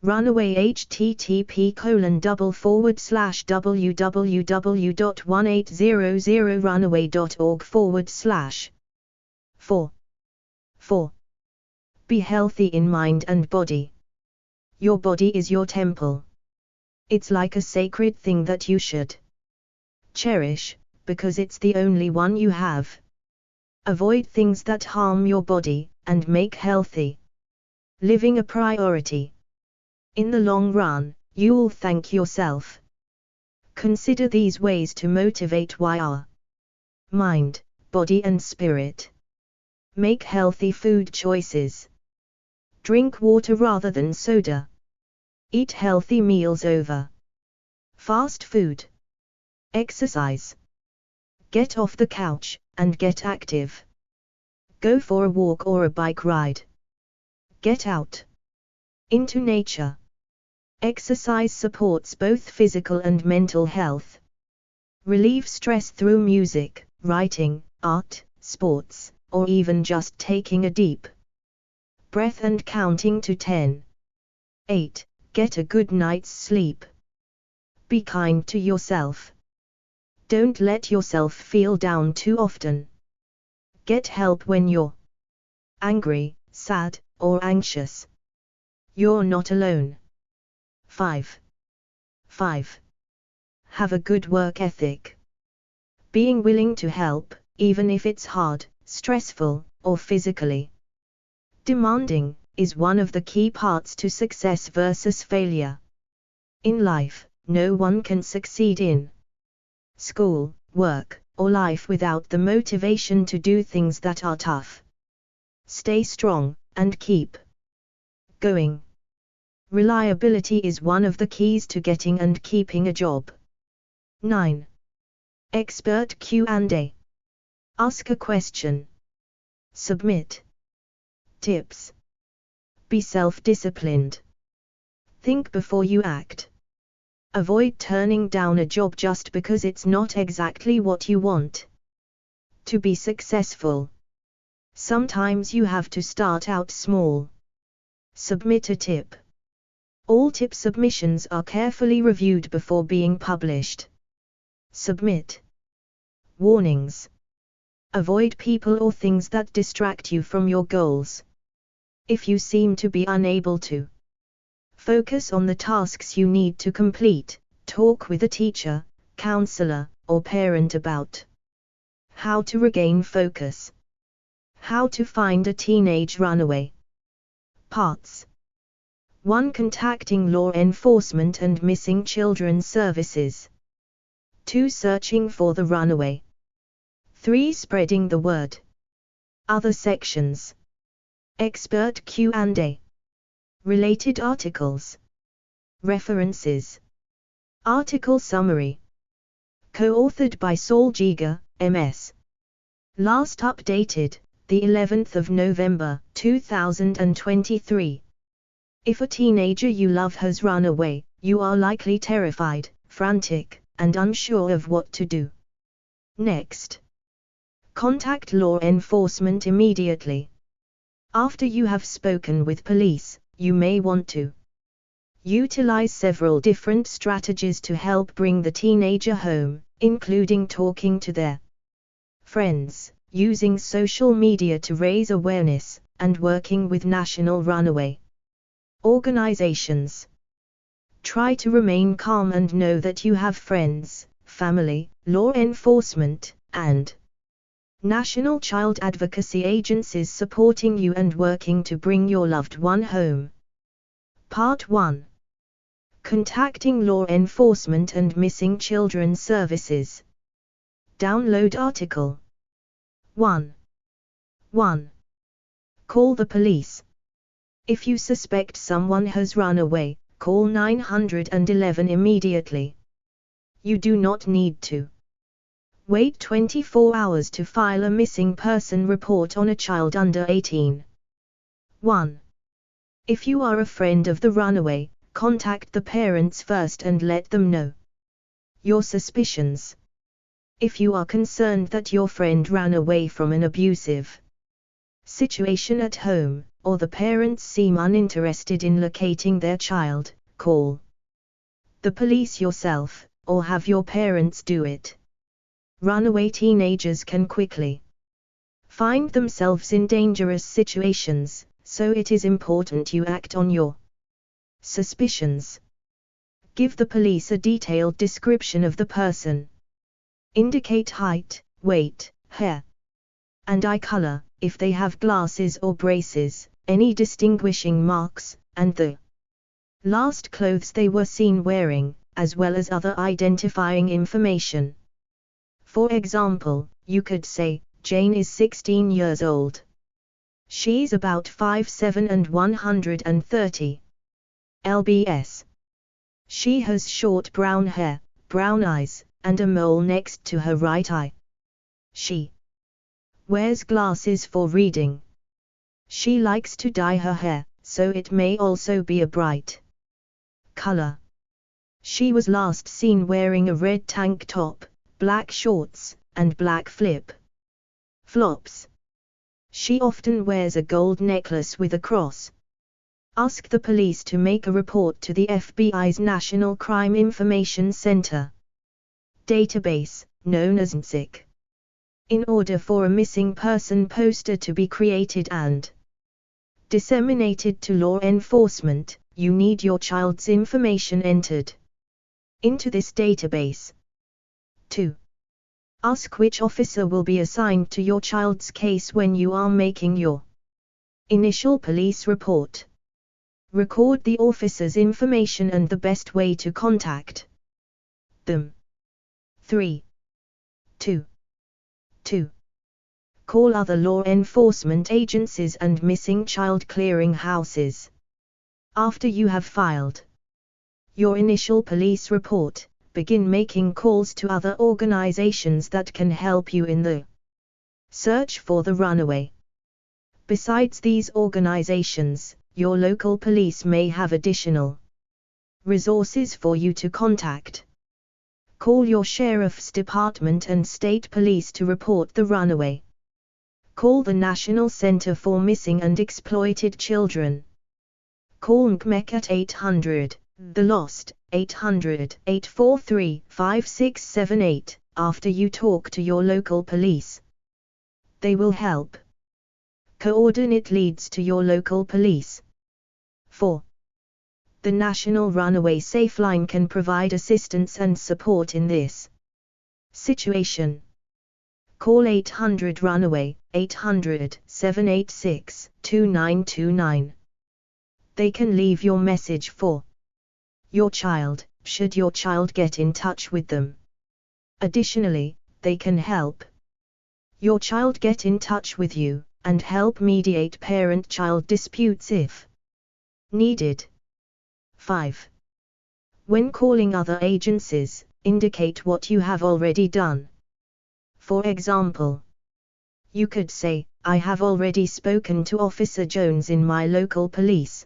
Runaway http://www.1800runaway.org/. 4. Be healthy in mind and body. Your body is your temple. It's like a sacred thing that you should cherish, because it's the only one you have. Avoid things that harm your body, and make healthy living a priority. In the long run, you'll thank yourself. Consider these ways to motivate your mind, body and spirit. Make healthy food choices. Drink water rather than soda. Eat healthy meals over fast food. Exercise. Get off the couch, and get active. Go for a walk or a bike ride. Get out into nature. Exercise supports both physical and mental health. Relieve stress through music, writing, art, sports, or even just taking a deep breath and counting to 10. 8. Get a good night's sleep. Be kind to yourself. Don't let yourself feel down too often. Get help when you're angry, sad, or anxious. You're not alone. 5. Have a good work ethic. Being willing to help, even if it's hard, stressful, or physically demanding, is one of the key parts to success versus failure. In life, no one can succeed in school, work, or life without the motivation to do things that are tough. Stay strong, and keep going. Reliability is one of the keys to getting and keeping a job. 9. Expert Q&A. Ask a question. Submit tips. Be self-disciplined. Think before you act. Avoid turning down a job just because it's not exactly what you want. To be successful, sometimes you have to start out small. Submit a tip. All tip submissions are carefully reviewed before being published. Submit warnings. Avoid people or things that distract you from your goals. If you seem to be unable to focus on the tasks you need to complete, talk with a teacher, counselor, or parent about how to regain focus. How to find a teenage runaway. Parts 1. Contacting law enforcement and missing children services. 2. Searching for the runaway. 3. Spreading the word. Other sections. Expert Q&A. Related articles. References. Article summary. Co-authored by Saul Giger, M.S. Last updated, the 11th of November, 2023. If a teenager you love has run away, you are likely terrified, frantic, and unsure of what to do next. Contact law enforcement immediately. After you have spoken with police, you may want to utilize several different strategies to help bring the teenager home, including talking to their friends, using social media to raise awareness, and working with national runaway organizations. Try to remain calm and know that you have friends, family, law enforcement, and National child advocacy agencies supporting you and working to bring your loved one home. Part 1. Contacting law enforcement and missing children services. Download article. 1. 1. Call the police. If you suspect someone has run away, call 911 immediately. You do not need to wait 24 hours to file a missing person report on a child under 18. 1. If you are a friend of the runaway, contact the parents first and let them know your suspicions. If you are concerned that your friend ran away from an abusive situation at home, or the parents seem uninterested in locating their child, call the police yourself, or have your parents do it. Runaway teenagers can quickly find themselves in dangerous situations, so it is important you act on your suspicions. Give the police a detailed description of the person. Indicate height, weight, hair, and eye color, if they have glasses or braces, any distinguishing marks, and the last clothes they were seen wearing, as well as other identifying information. For example, you could say, Jane is 16 years old. She's about 5'7" and 130 lbs. She has short brown hair, brown eyes, and a mole next to her right eye. She wears glasses for reading. She likes to dye her hair, so it may also be a bright color. She was last seen wearing a red tank top, black shorts, and black flip-flops. She often wears a gold necklace with a cross. Ask the police to make a report to the FBI's National Crime Information Center database, known as NCIC. In order for a missing person poster to be created and disseminated to law enforcement, you need your child's information entered into this database. 2. Ask which officer will be assigned to your child's case when you are making your initial police report. Record the officer's information and the best way to contact them. 3. 2. Call other law enforcement agencies and missing child clearing houses. After you have filed your initial police report, begin making calls to other organizations that can help you in the search for the runaway. Besides these organizations, your local police may have additional resources for you to contact. Call your sheriff's department and state police to report the runaway. Call the National Center for Missing and Exploited Children. Call NCMEC at 800, The Lost, 800-843-5678, after you talk to your local police. They will help coordinate leads to your local police. 4. The National Runaway Safe Line can provide assistance and support in this situation. Call 800 Runaway, 800-786-2929. They can leave your message for your child, should your child get in touch with them. Additionally, they can help your child get in touch with you, and help mediate parent-child disputes if needed. 5. When calling other agencies, indicate what you have already done. For example, you could say, I have already spoken to Officer Jones in my local police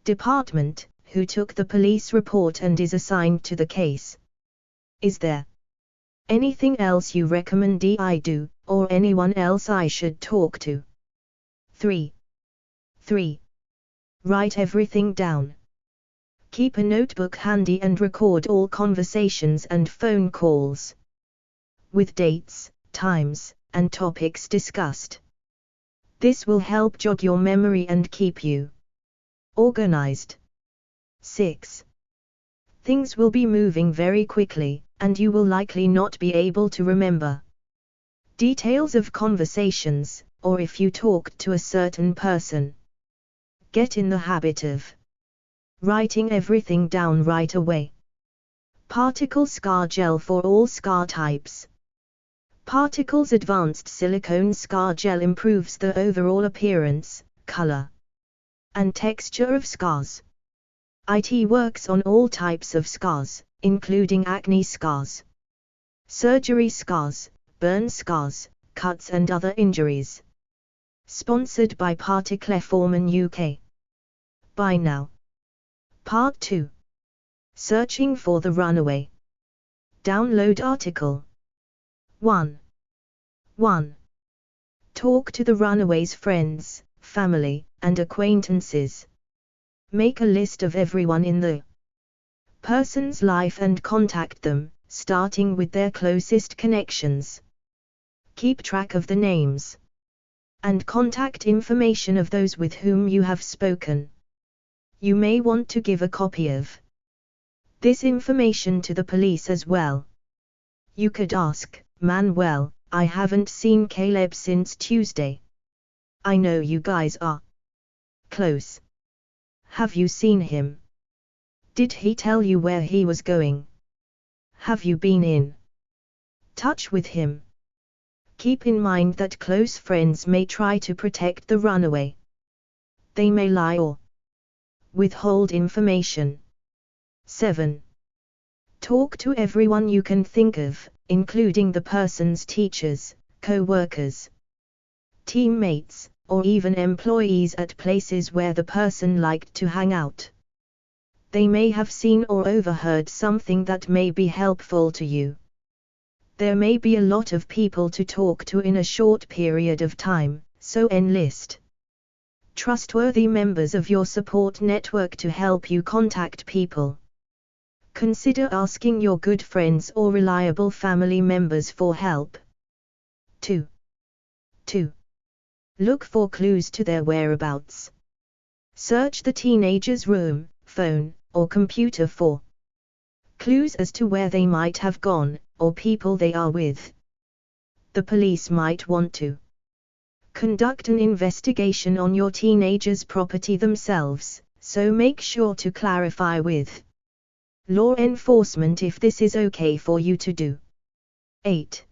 department, who took the police report and is assigned to the case. Is there anything else you recommend I do, or anyone else I should talk to? 3. Write everything down. Keep a notebook handy and record all conversations and phone calls with dates, times, and topics discussed. This will help jog your memory and keep you organized. 6. Things will be moving very quickly, and you will likely not be able to remember Details of conversations, or if you talked to a certain person. Get in the habit of writing everything down right away. Particle scar gel for all scar types. Particles Advanced silicone scar gel improves the overall appearance, color, and texture of scars. It works on all types of scars, including acne scars, surgery scars, burn scars, cuts and other injuries. Sponsored by Particleforman UK. Buy now. Part 2. Searching for the runaway. Download article. 1. Talk to the runaway's friends, family, and acquaintances. Make a list of everyone in the person's life and contact them, starting with their closest connections. Keep track of the names and contact information of those with whom you have spoken. You may want to give a copy of this information to the police as well. You could ask, Manuel, I haven't seen Caleb since Tuesday. I know you guys are close. Have you seen him? Did he tell you where he was going? Have you been in touch with him? Keep in mind that close friends may try to protect the runaway. They may lie or withhold information. 7. Talk to everyone you can think of, including the person's teachers, co-workers, teammates, or even employees at places where the person liked to hang out. They may have seen or overheard something that may be helpful to you. There may be a lot of people to talk to in a short period of time, so enlist trustworthy members of your support network to help you contact people. Consider asking your good friends or reliable family members for help. 2. Look for clues to their whereabouts. Search the teenager's room, phone, or computer for clues as to where they might have gone, or people they are with. The police might want to conduct an investigation on your teenager's property themselves, so make sure to clarify with law enforcement if this is okay for you to do. 8.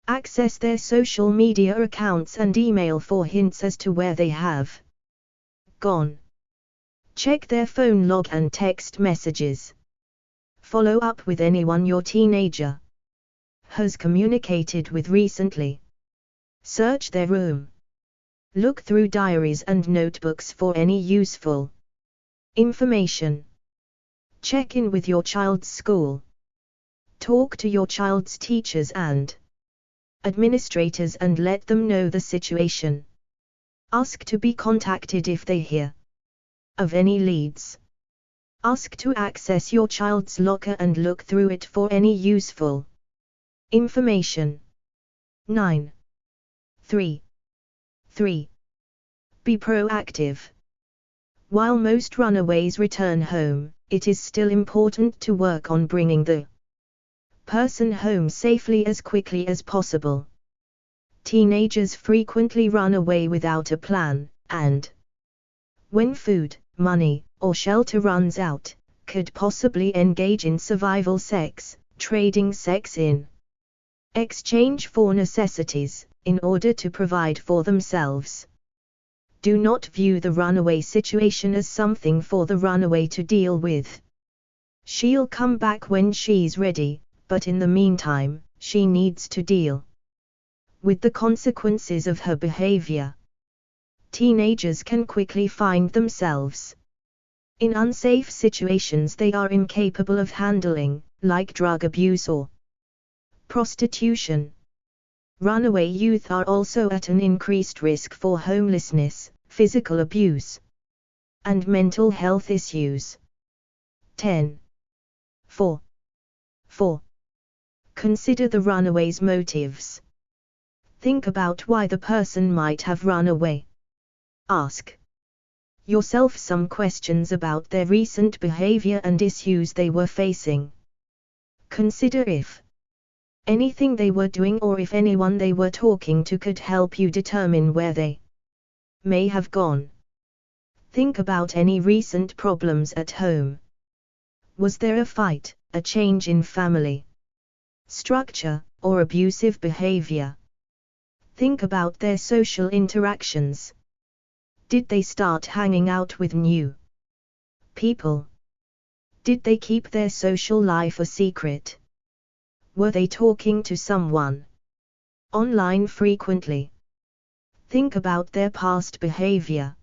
Access their social media accounts and email for hints as to where they have gone. Check their phone log and text messages. Follow up with anyone your teenager has communicated with recently. Search their room. Look through diaries and notebooks for any useful information. Check in with your child's school. Talk to your child's teachers and administrators and let them know the situation. Ask to be contacted if they hear of any leads. Ask to access your child's locker and look through it for any useful information. 9. 3. Be proactive. While most runaways return home, it is still important to work on bringing the person home safely as quickly as possible. Teenagers frequently run away without a plan, and when food, money, or shelter runs out, could possibly engage in survival sex, trading sex in exchange for necessities, in order to provide for themselves. Do not view the runaway situation as something for the runaway to deal with. She'll come back when she's ready, but in the meantime, she needs to deal with the consequences of her behavior. Teenagers can quickly find themselves in unsafe situations they are incapable of handling, like drug abuse or prostitution. Runaway youth are also at an increased risk for homelessness, physical abuse, and mental health issues. 10. 4. Consider the runaway's motives. Think about why the person might have run away. Ask yourself some questions about their recent behavior and issues they were facing. Consider if anything they were doing or if anyone they were talking to could help you determine where they may have gone. Think about any recent problems at home. Was there a fight, a change in family structure, or abusive behavior? Think about their social interactions. Did they start hanging out with new people? Did they keep their social life a secret? Were they talking to someone online frequently? Think about their past behavior.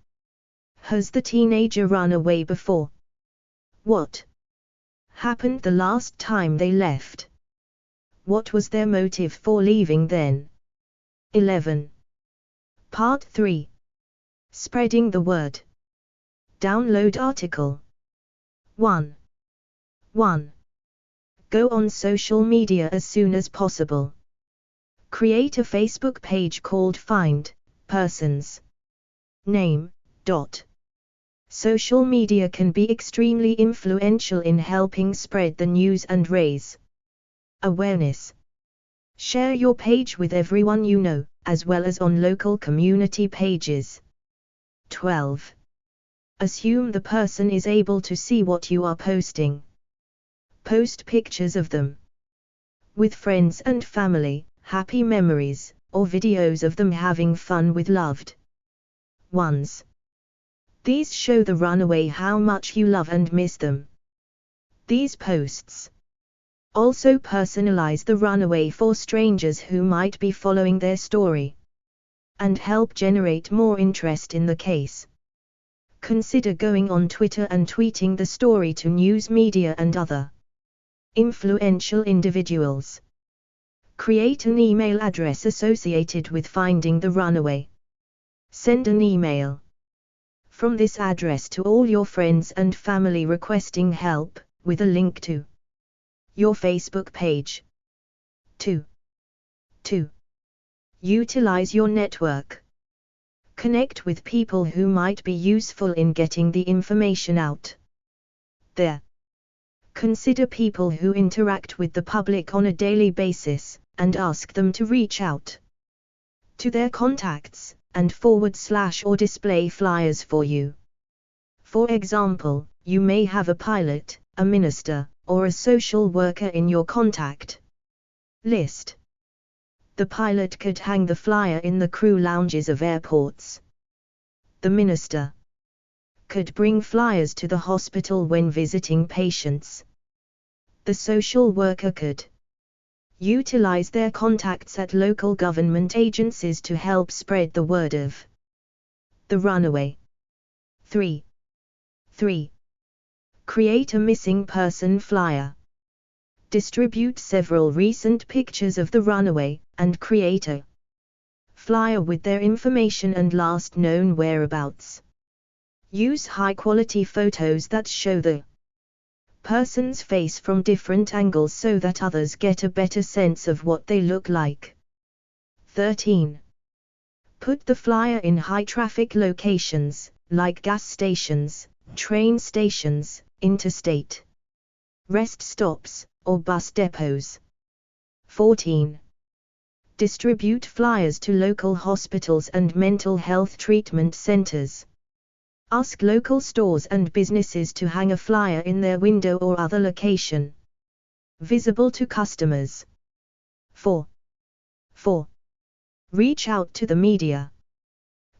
Has the teenager run away before? What happened the last time they left? What was their motive for leaving then? 11. Part 3. Spreading the word. Download article. 1. 1. Go on social media as soon as possible. Create a Facebook page called Find Person's Name. Social media can be extremely influential in helping spread the news and raise awareness. Share your page with everyone you know, as well as on local community pages. 12. Assume the person is able to see what you are posting. Post pictures of them with friends and family, happy memories, or videos of them having fun with loved ones. These show the runaway how much you love and miss them. These posts also personalize the runaway for strangers who might be following their story, and help generate more interest in the case. Consider going on Twitter and tweeting the story to news media and other influential individuals. Create an email address associated with finding the runaway. Send an email from this address to all your friends and family requesting help, with a link to your Facebook page. 2. 2. Utilize your network. Connect with people who might be useful in getting the information out there. Consider people who interact with the public on a daily basis, and ask them to reach out to their contacts, and forward/or display flyers for you. For example, you may have a pilot, a minister, or a social worker in your contact list. The pilot could hang the flyer in the crew lounges of airports. The minister could bring flyers to the hospital when visiting patients. The social worker could utilize their contacts at local government agencies to help spread the word of the runaway. 3. 3. Create a missing person flyer. Distribute several recent pictures of the runaway, and create a flyer with their information and last known whereabouts. Use high-quality photos that show the person's face from different angles so that others get a better sense of what they look like. 13. Put the flyer in high-traffic locations, like gas stations, train stations, interstate rest stops, or bus depots. 14. Distribute flyers to local hospitals and mental health treatment centers. Ask local stores and businesses to hang a flyer in their window or other location visible to customers. 4. 4. Reach out to the media.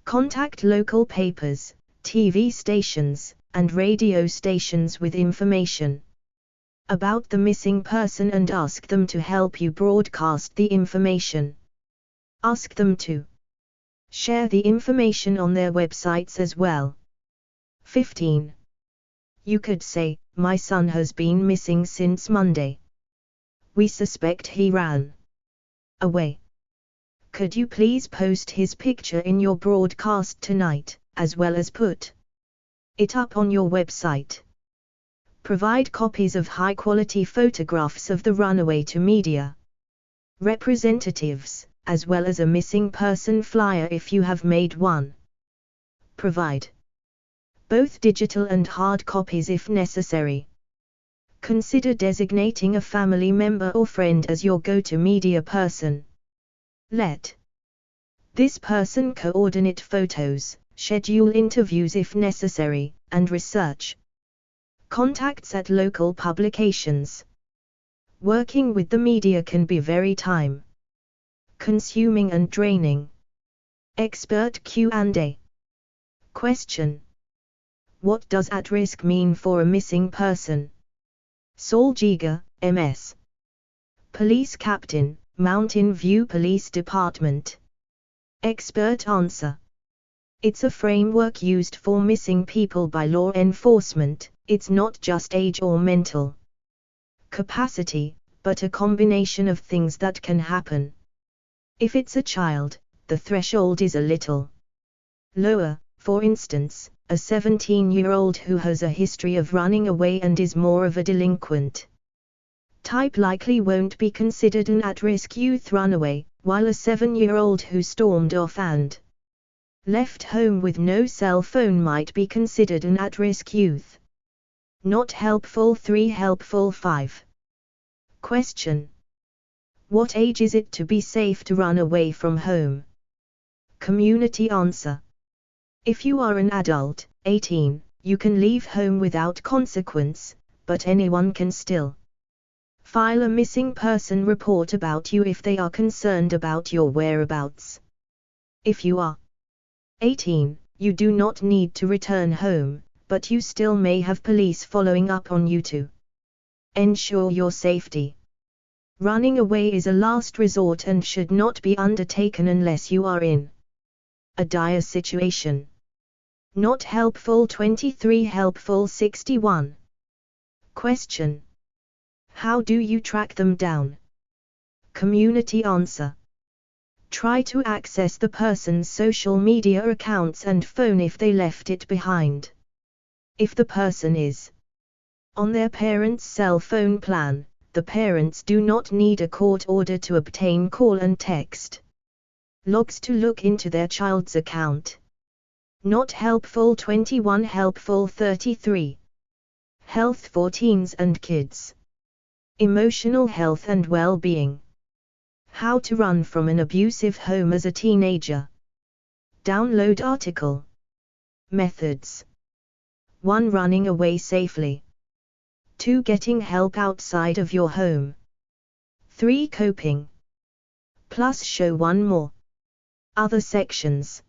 Contact local papers, TV stations, and radio stations with information about the missing person and ask them to help you broadcast the information. Ask them to share the information on their websites as well. 15. You could say, "My son has been missing since Monday. We suspect he ran away. Could you please post his picture in your broadcast tonight, as well as put it up on your website?" Provide copies of high-quality photographs of the runaway to media representatives, as well as a missing person flyer if you have made one. Provide both digital and hard copies if necessary. Consider designating a family member or friend as your go-to media person. Let this person coordinate photos, schedule interviews if necessary, and research contacts at local publications. Working with the media can be very time-consuming and draining. Expert Q&A. Question: what does at risk mean for a missing person? Saul Giger, MS. Police Captain, Mountain View Police Department. Expert answer: it's a framework used for missing people by law enforcement. It's not just age or mental capacity, but a combination of things that can happen. If it's a child, the threshold is a little lower. For instance, a 17-year-old who has a history of running away and is more of a delinquent type likely won't be considered an at-risk youth runaway, while a 7-year-old who stormed off and left home with no cell phone might be considered an at-risk youth. Not helpful. 3 helpful. 5. Question: what age is it to be safe to run away from home? Community answer: if you are an adult, 18, you can leave home without consequence, but anyone can still file a missing person report about you if they are concerned about your whereabouts. If you are 18, you do not need to return home, but you still may have police following up on you to ensure your safety. Running away is a last resort and should not be undertaken unless you are in a dire situation. Not helpful. 23 helpful. 61. Question: how do you track them down? Community answer: try to access the person's social media accounts and phone if they left it behind. If the person is on their parents' cell phone plan, the parents do not need a court order to obtain call and text logs to look into their child's account. Not helpful. 21 helpful. 33. Health for teens and kids. Emotional health and well-being. How to run from an abusive home as a teenager. Download article. Methods: 1. Running away safely. 2. Getting help outside of your home. 3. Coping. Plus show 1 more. Other sections.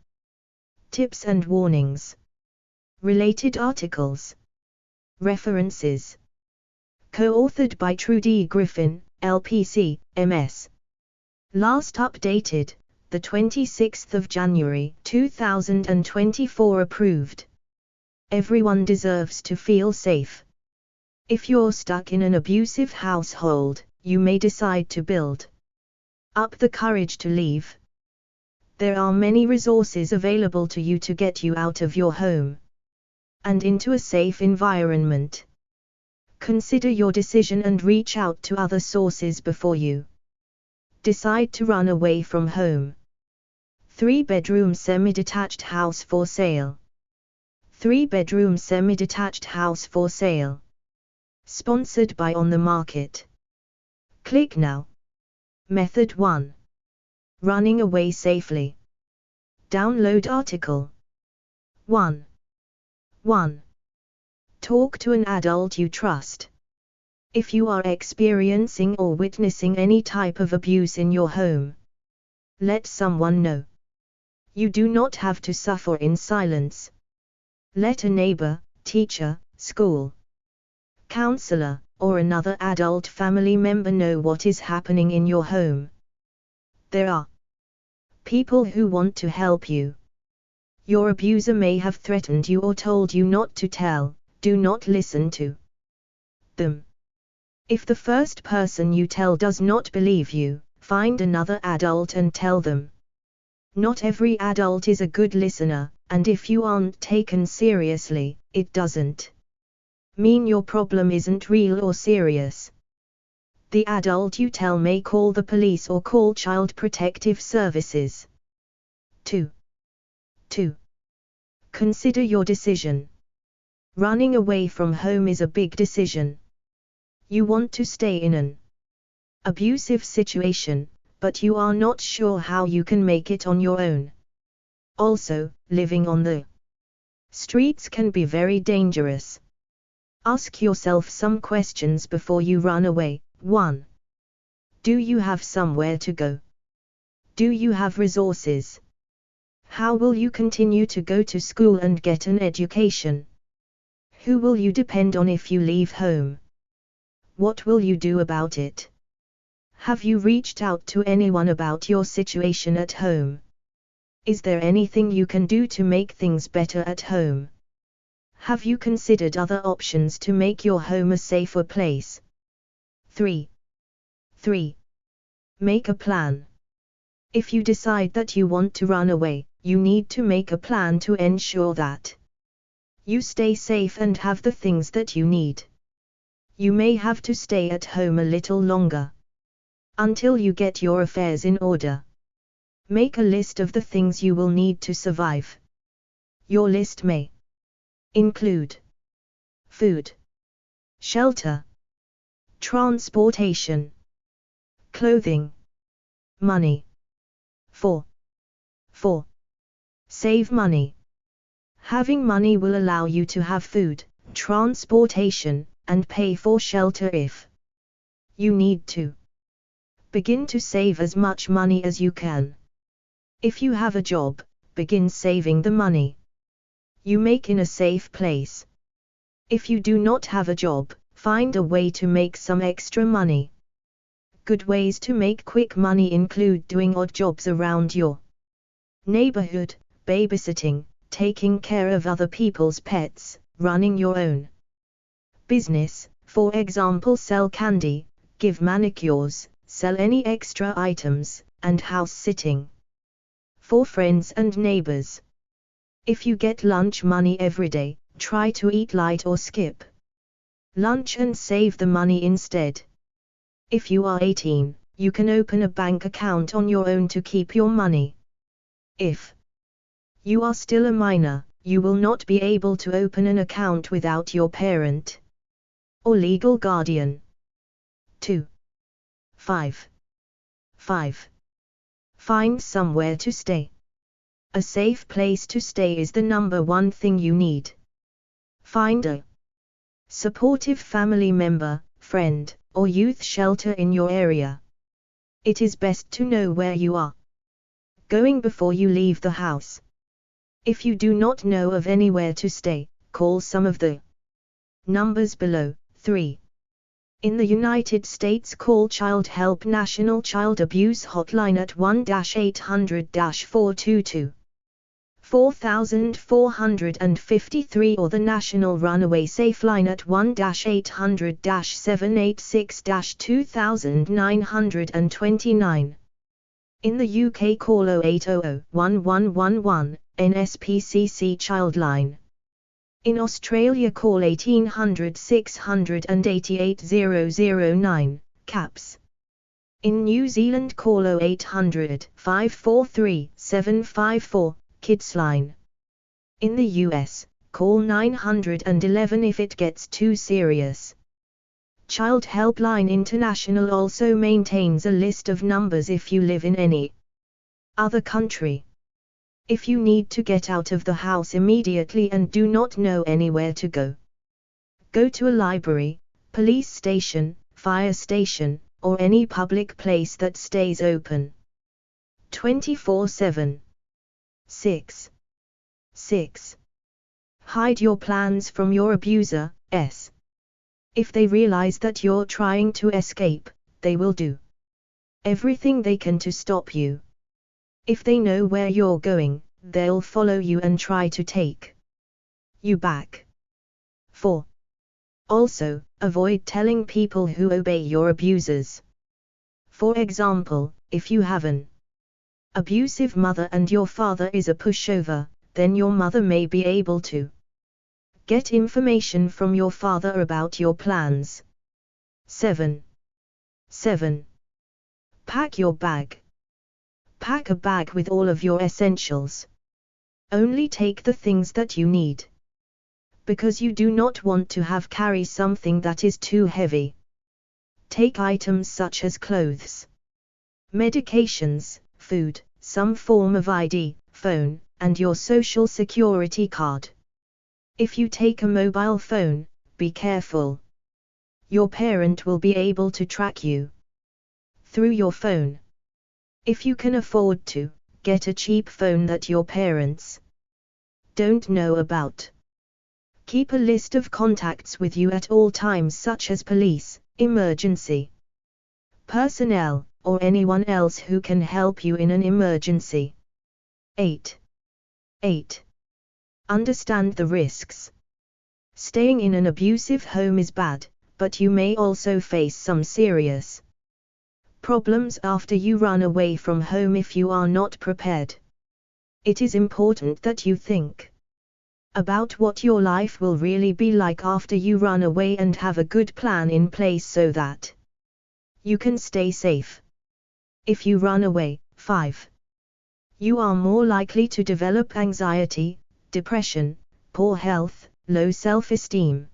Tips and warnings. Related articles. References. Co-authored by Trudy Griffin, LPC, MS. Last updated, the 26th of January, 2024. Approved. Everyone deserves to feel safe. If you're stuck in an abusive household, you may decide to build up the courage to leave. There are many resources available to you to get you out of your home and into a safe environment. Consider your decision and reach out to other sources before you decide to run away from home. 3-bedroom semi-detached house for sale. 3-bedroom semi-detached house for sale. Sponsored by On the Market. Click now. Method 1. Running away safely. Download article. 1. 1. Talk to an adult you trust. If you are experiencing or witnessing any type of abuse in your home, let someone know. You do not have to suffer in silence. Let a neighbor, teacher, school counselor, or another adult family member know what is happening in your home. There are people who want to help you. Your abuser may have threatened you or told you not to tell. Do not listen to them. If the first person you tell does not believe you, find another adult and tell them. Not every adult is a good listener, and if you aren't taken seriously, it doesn't mean your problem isn't real or serious. The adult you tell may call the police or call Child Protective Services. 2. Consider your decision. Running away from home is a big decision. You want to stay in an abusive situation, but you are not sure how you can make it on your own. Also, living on the streets can be very dangerous. Ask yourself some questions before you run away. 1. Do you have somewhere to go? Do you have resources? How will you continue to go to school and get an education? Who will you depend on if you leave home? What will you do about it? Have you reached out to anyone about your situation at home? Is there anything you can do to make things better at home? Have you considered other options to make your home a safer place? 3. Make a plan. If you decide that you want to run away, you need to make a plan to ensure that you stay safe and have the things that you need. You may have to stay at home a little longer, until you get your affairs in order. Make a list of the things you will need to survive. Your list may include food, shelter, transportation, clothing, money. 4. Save money. Having money will allow you to have food, transportation, and pay for shelter if you need to. Begin to save as much money as you can. If you have a job, begin saving the money you make in a safe place. If you do not have a job, find a way to make some extra money. Good ways to make quick money include doing odd jobs around your neighborhood, babysitting, taking care of other people's pets, running your own business, for example sell candy, give manicures, sell any extra items, and house sitting for friends and neighbors. If you get lunch money every day, try to eat light or skip lunch and save the money instead. If you are 18, you can open a bank account on your own to keep your money. If you are still a minor, you will not be able to open an account without your parent or legal guardian. 2. 5. Find somewhere to stay. A safe place to stay is the number one thing you need. Find a supportive family member, friend, or youth shelter in your area. It is best to know where you are going before you leave the house. If you do not know of anywhere to stay, call some of the numbers below. 3. In the United States, call Child Help National Child Abuse Hotline at 1-800-422-4453 or the National Runaway Safe Line at 1-800-786-2929. In the UK, call 0800-1111, NSPCC Childline. In Australia, call 1800-688-009, CAPS. In New Zealand, call 0800-543-754, Kidsline. In the US, call 911 if it gets too serious. Child Helpline International also maintains a list of numbers if you live in any other country. If you need to get out of the house immediately and do not know anywhere to go, go to a library, police station, fire station, or any public place that stays open 24/7. 6. Hide your plans from your abuser. If they realize that you're trying to escape, they will do everything they can to stop you. If they know where you're going, they'll follow you and try to take you back. 4. Also, avoid telling people who obey your abusers. For example, if you have an abusive mother and your father is a pushover, then your mother may be able to get information from your father about your plans. 7. Pack your bag. Pack a bag with all of your essentials. Only take the things that you need, because you do not want to carry something that is too heavy. Take items such as clothes, medications, food, some form of ID, phone, and your social security card. If you take a mobile phone, be careful. Your parent will be able to track you through your phone. If you can afford to, get a cheap phone that your parents don't know about. Keep a list of contacts with you at all times, such as police, emergency personnel, or anyone else who can help you in an emergency. 8. Understand the risks. Staying in an abusive home is bad, but you may also face some serious problems after you run away from home if you are not prepared. It is important that you think about what your life will really be like after you run away and have a good plan in place so that you can stay safe. If you run away, 5. You are more likely to develop anxiety, depression, poor health, low self-esteem,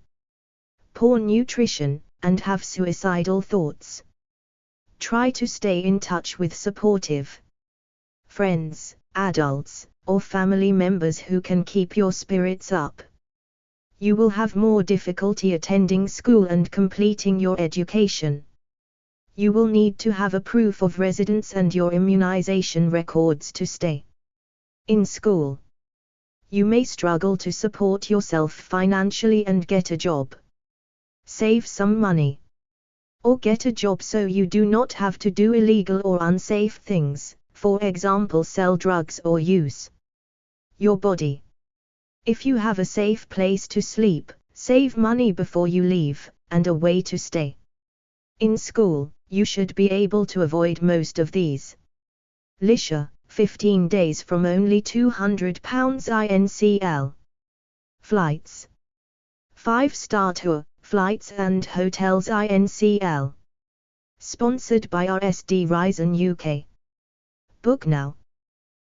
poor nutrition, and have suicidal thoughts. Try to stay in touch with supportive friends, adults, or family members who can keep your spirits up. You will have more difficulty attending school and completing your education. You will need to have a proof of residence and your immunization records to stay in school. You may struggle to support yourself financially and get a job. Save some money, or get a job so you do not have to do illegal or unsafe things, for example sell drugs or use your body. If you have a safe place to sleep, save money before you leave, and a way to stay in school, you should be able to avoid most of these. Leisure, 15 days from only £200 INCL. Flights. 5-star tour, flights and hotels INCL. Sponsored by RSD Ryzen UK. Book now.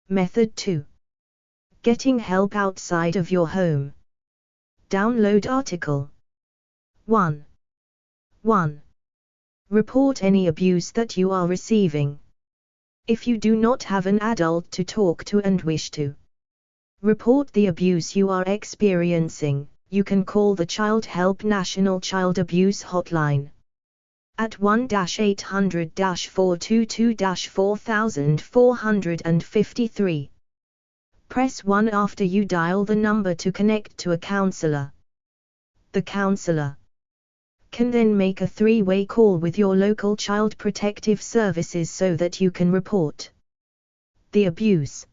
Method 2. Getting help outside of your home. Download article. 1. Report any abuse that you are receiving. If you do not have an adult to talk to and wish to report the abuse you are experiencing, you can call the Child Help National Child Abuse Hotline at 1-800-422-4453. Press 1 after you dial the number to connect to a counselor. The counselor can then make a 3-way call with your local child protective services so that you can report the abuse.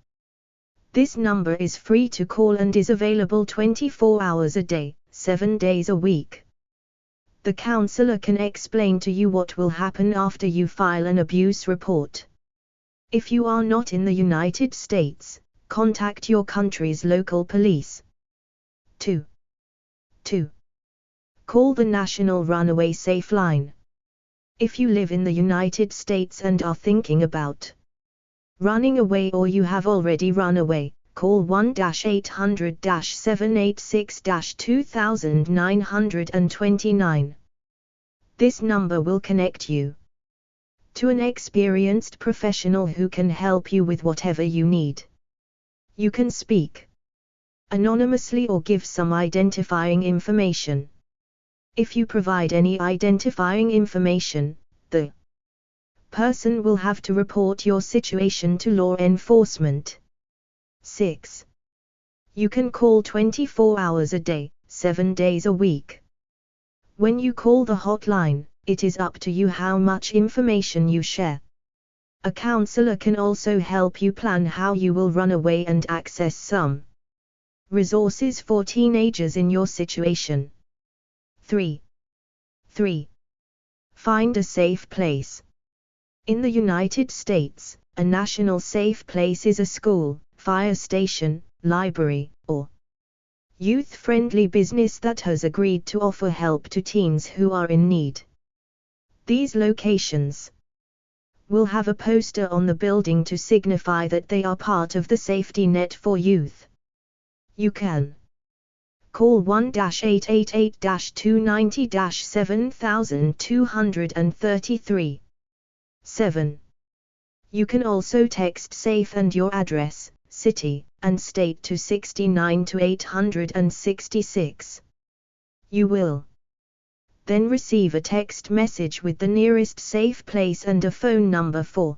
This number is free to call and is available 24 hours a day, 7 days a week. The counselor can explain to you what will happen after you file an abuse report. If you are not in the United States, contact your country's local police. 2. Call the National Runaway Safe Line. If you live in the United States and are thinking about running away or you have already run away, call 1-800-786-2929. This number will connect you to an experienced professional who can help you with whatever you need. You can speak anonymously or give some identifying information. If you provide any identifying information, the person will have to report your situation to law enforcement. 6. You can call 24 hours a day, 7 days a week. When you call the hotline, it is up to you how much information you share. A counselor can also help you plan how you will run away and access some resources for teenagers in your situation. 3. Find a safe place. In the United States, a national safe place is a school, fire station, library, or youth-friendly business that has agreed to offer help to teens who are in need. These locations will have a poster on the building to signify that they are part of the safety net for youth. You can Call 1-888-290-7233. 7. You can also text SAFE and your address, city, and state to 69 to 866. You will then receive a text message with the nearest safe place and a phone number for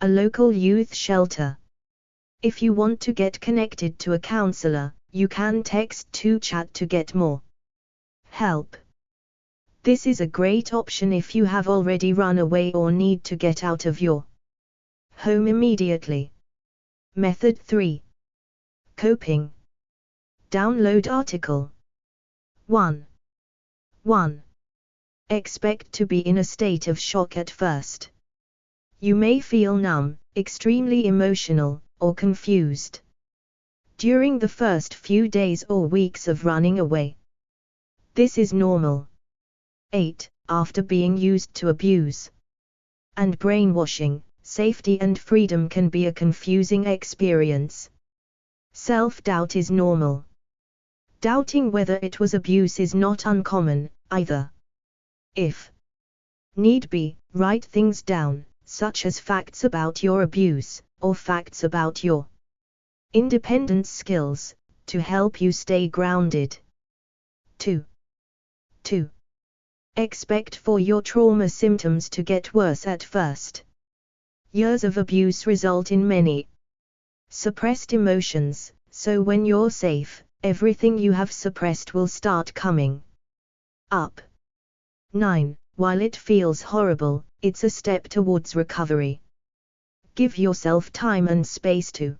a local youth shelter. If you want to get connected to a counselor, you can text to chat to get more help. This is a great option if you have already run away or need to get out of your home immediately. Method 3. Coping. Download article. 1. 1. Expect to be in a state of shock at first. You may feel numb, extremely emotional, or confused during the first few days or weeks of running away. This is normal. 8. After being used to abuse and brainwashing, safety and freedom can be a confusing experience. Self-doubt is normal. Doubting whether it was abuse is not uncommon, either. If need be, write things down, such as facts about your abuse, or facts about your independence skills, to help you stay grounded. 2. 2. Expect for your trauma symptoms to get worse at first. Years of abuse result in many suppressed emotions, so when you're safe, everything you have suppressed will start coming up. 9. While it feels horrible, it's a step towards recovery. Give yourself time and space to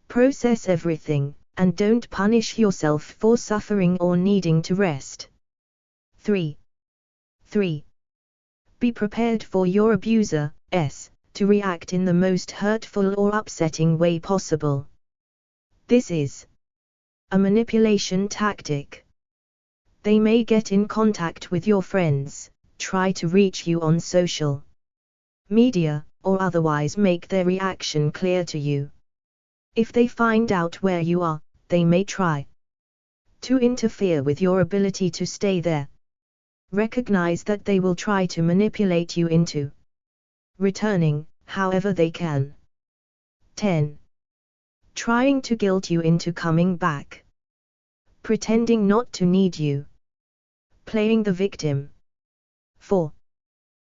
process everything, and don't punish yourself for suffering or needing to rest. 3. 3. Be prepared for your abuser's to react in the most hurtful or upsetting way possible. This is a manipulation tactic. They may get in contact with your friends, try to reach you on social media, or otherwise make their reaction clear to you. If they find out where you are, they may try to interfere with your ability to stay there. Recognize that they will try to manipulate you into returning, however they can. 10. Trying to guilt you into coming back. Pretending not to need you. Playing the victim. 4.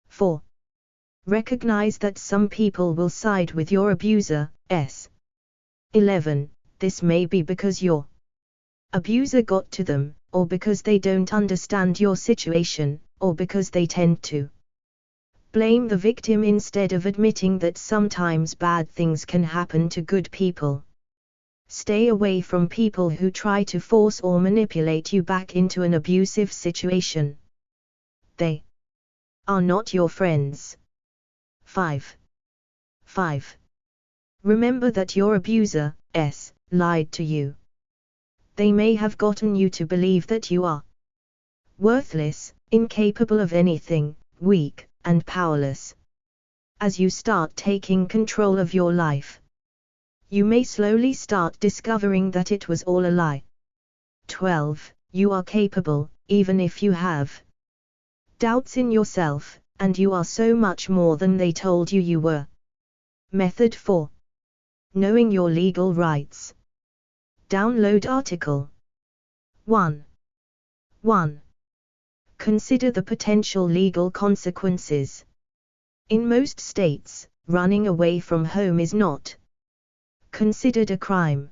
4. Recognize that some people will side with your abuser. 11. This may be because your abuser got to them, or because they don't understand your situation, or because they tend to blame the victim instead of admitting that sometimes bad things can happen to good people. Stay away from people who try to force or manipulate you back into an abusive situation. They are not your friends. 5. 5. Remember that your abuser lied to you. They may have gotten you to believe that you are worthless, incapable of anything, weak, and powerless. As you start taking control of your life, you may slowly start discovering that it was all a lie. 12. You are capable, even if you have doubts in yourself, and you are so much more than they told you you were. Method 4. Knowing your legal rights. Download article. 1. 1. Consider the potential legal consequences. In most states, running away from home is not considered a crime.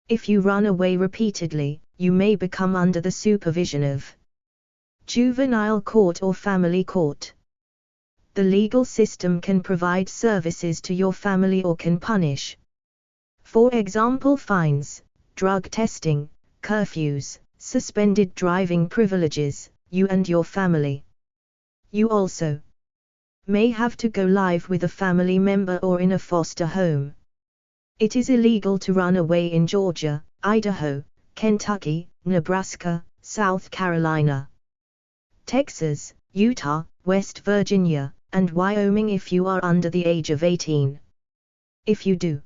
If you run away repeatedly, you may become under the supervision of juvenile court or family court. The legal system can provide services to your family or can punish. For example, fines, drug testing, curfews, suspended driving privileges, you and your family. You also may have to go live with a family member or in a foster home. It is illegal to run away in Georgia, Idaho, Kentucky, Nebraska, South Carolina, Texas, Utah, West Virginia, and Wyoming if you are under the age of 18. If you do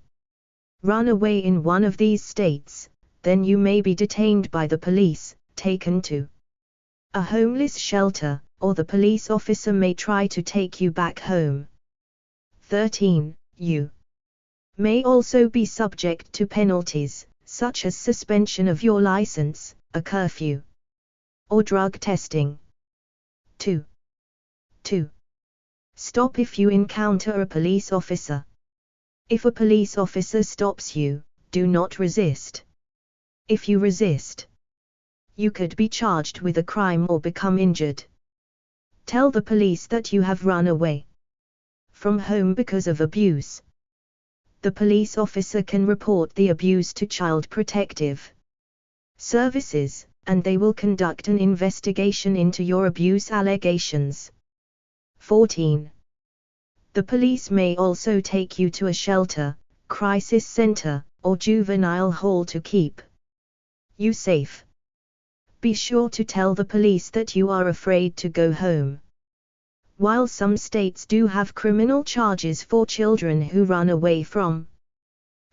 run away in one of these states, then you may be detained by the police, taken to a homeless shelter, or the police officer may try to take you back home. 13. You may also be subject to penalties, such as suspension of your license, a curfew, or drug testing. 2. Stop if you encounter a police officer. If a police officer stops you, do not resist. If you resist, you could be charged with a crime or become injured. Tell the police that you have run away from home because of abuse. The police officer can report the abuse to Child Protective Services, and they will conduct an investigation into your abuse allegations. 14. The police may also take you to a shelter, crisis center, or juvenile hall to keep you safe. Be sure to tell the police that you are afraid to go home. While some states do have criminal charges for children who run away from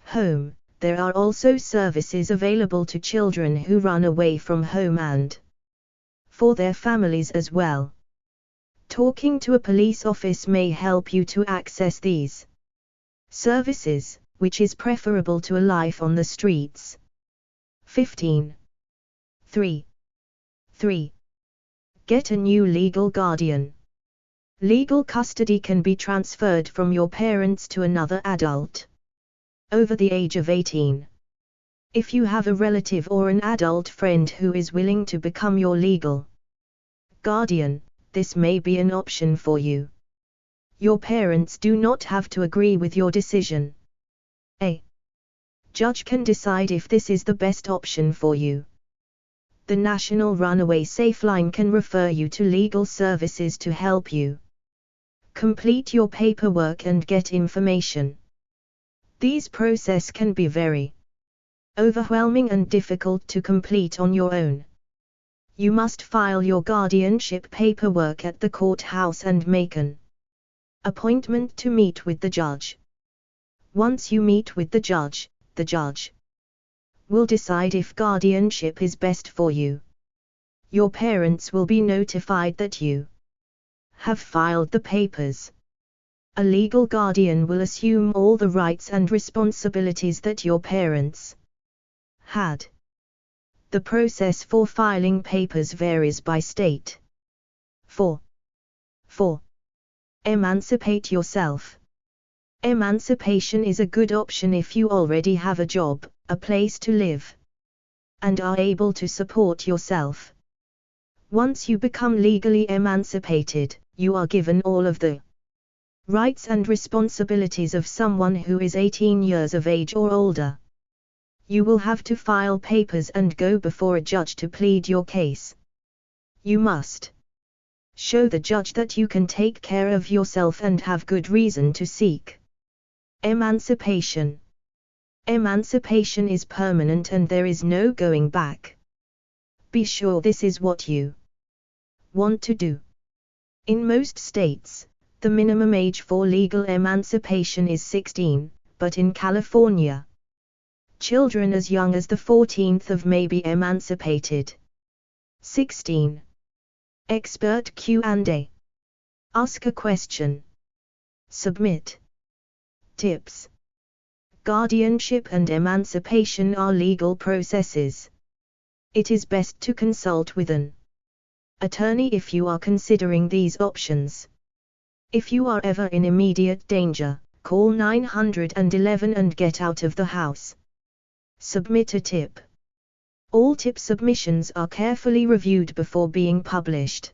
home, there are also services available to children who run away from home and for their families as well. Talking to a police office may help you to access these services, which is preferable to a life on the streets. 15. 3. Get a new legal guardian. Legal custody can be transferred from your parents to another adult over the age of 18. If you have a relative or an adult friend who is willing to become your legal guardian, this may be an option for you. Your parents do not have to agree with your decision. A judge can decide if this is the best option for you. The National Runaway Safe Line can refer you to legal services to help you complete your paperwork and get information. These processes can be very overwhelming and difficult to complete on your own. You must file your guardianship paperwork at the courthouse and make an appointment to meet with the judge. Once you meet with the judge will decide if guardianship is best for you. Your parents will be notified that you have filed the papers. A legal guardian will assume all the rights and responsibilities that your parents had. The process for filing papers varies by state. 4. Emancipate yourself. Emancipation is a good option if you already have a job, a place to live, and are able to support yourself. Once you become legally emancipated, you are given all of the rights and responsibilities of someone who is 18 years of age or older. You will have to file papers and go before a judge to plead your case. You must show the judge that you can take care of yourself and have good reason to seek emancipation. Emancipation is permanent and there is no going back. Be sure this is what you want to do. In most states, the minimum age for legal emancipation is 16, but in California, children as young as the 14th of May be emancipated. 16. Expert Q&A. Ask a question. Submit tips. Guardianship and emancipation are legal processes. It is best to consult with an attorney if you are considering these options. If you are ever in immediate danger, call 911 and get out of the house. Submit a tip. All tip submissions are carefully reviewed before being published.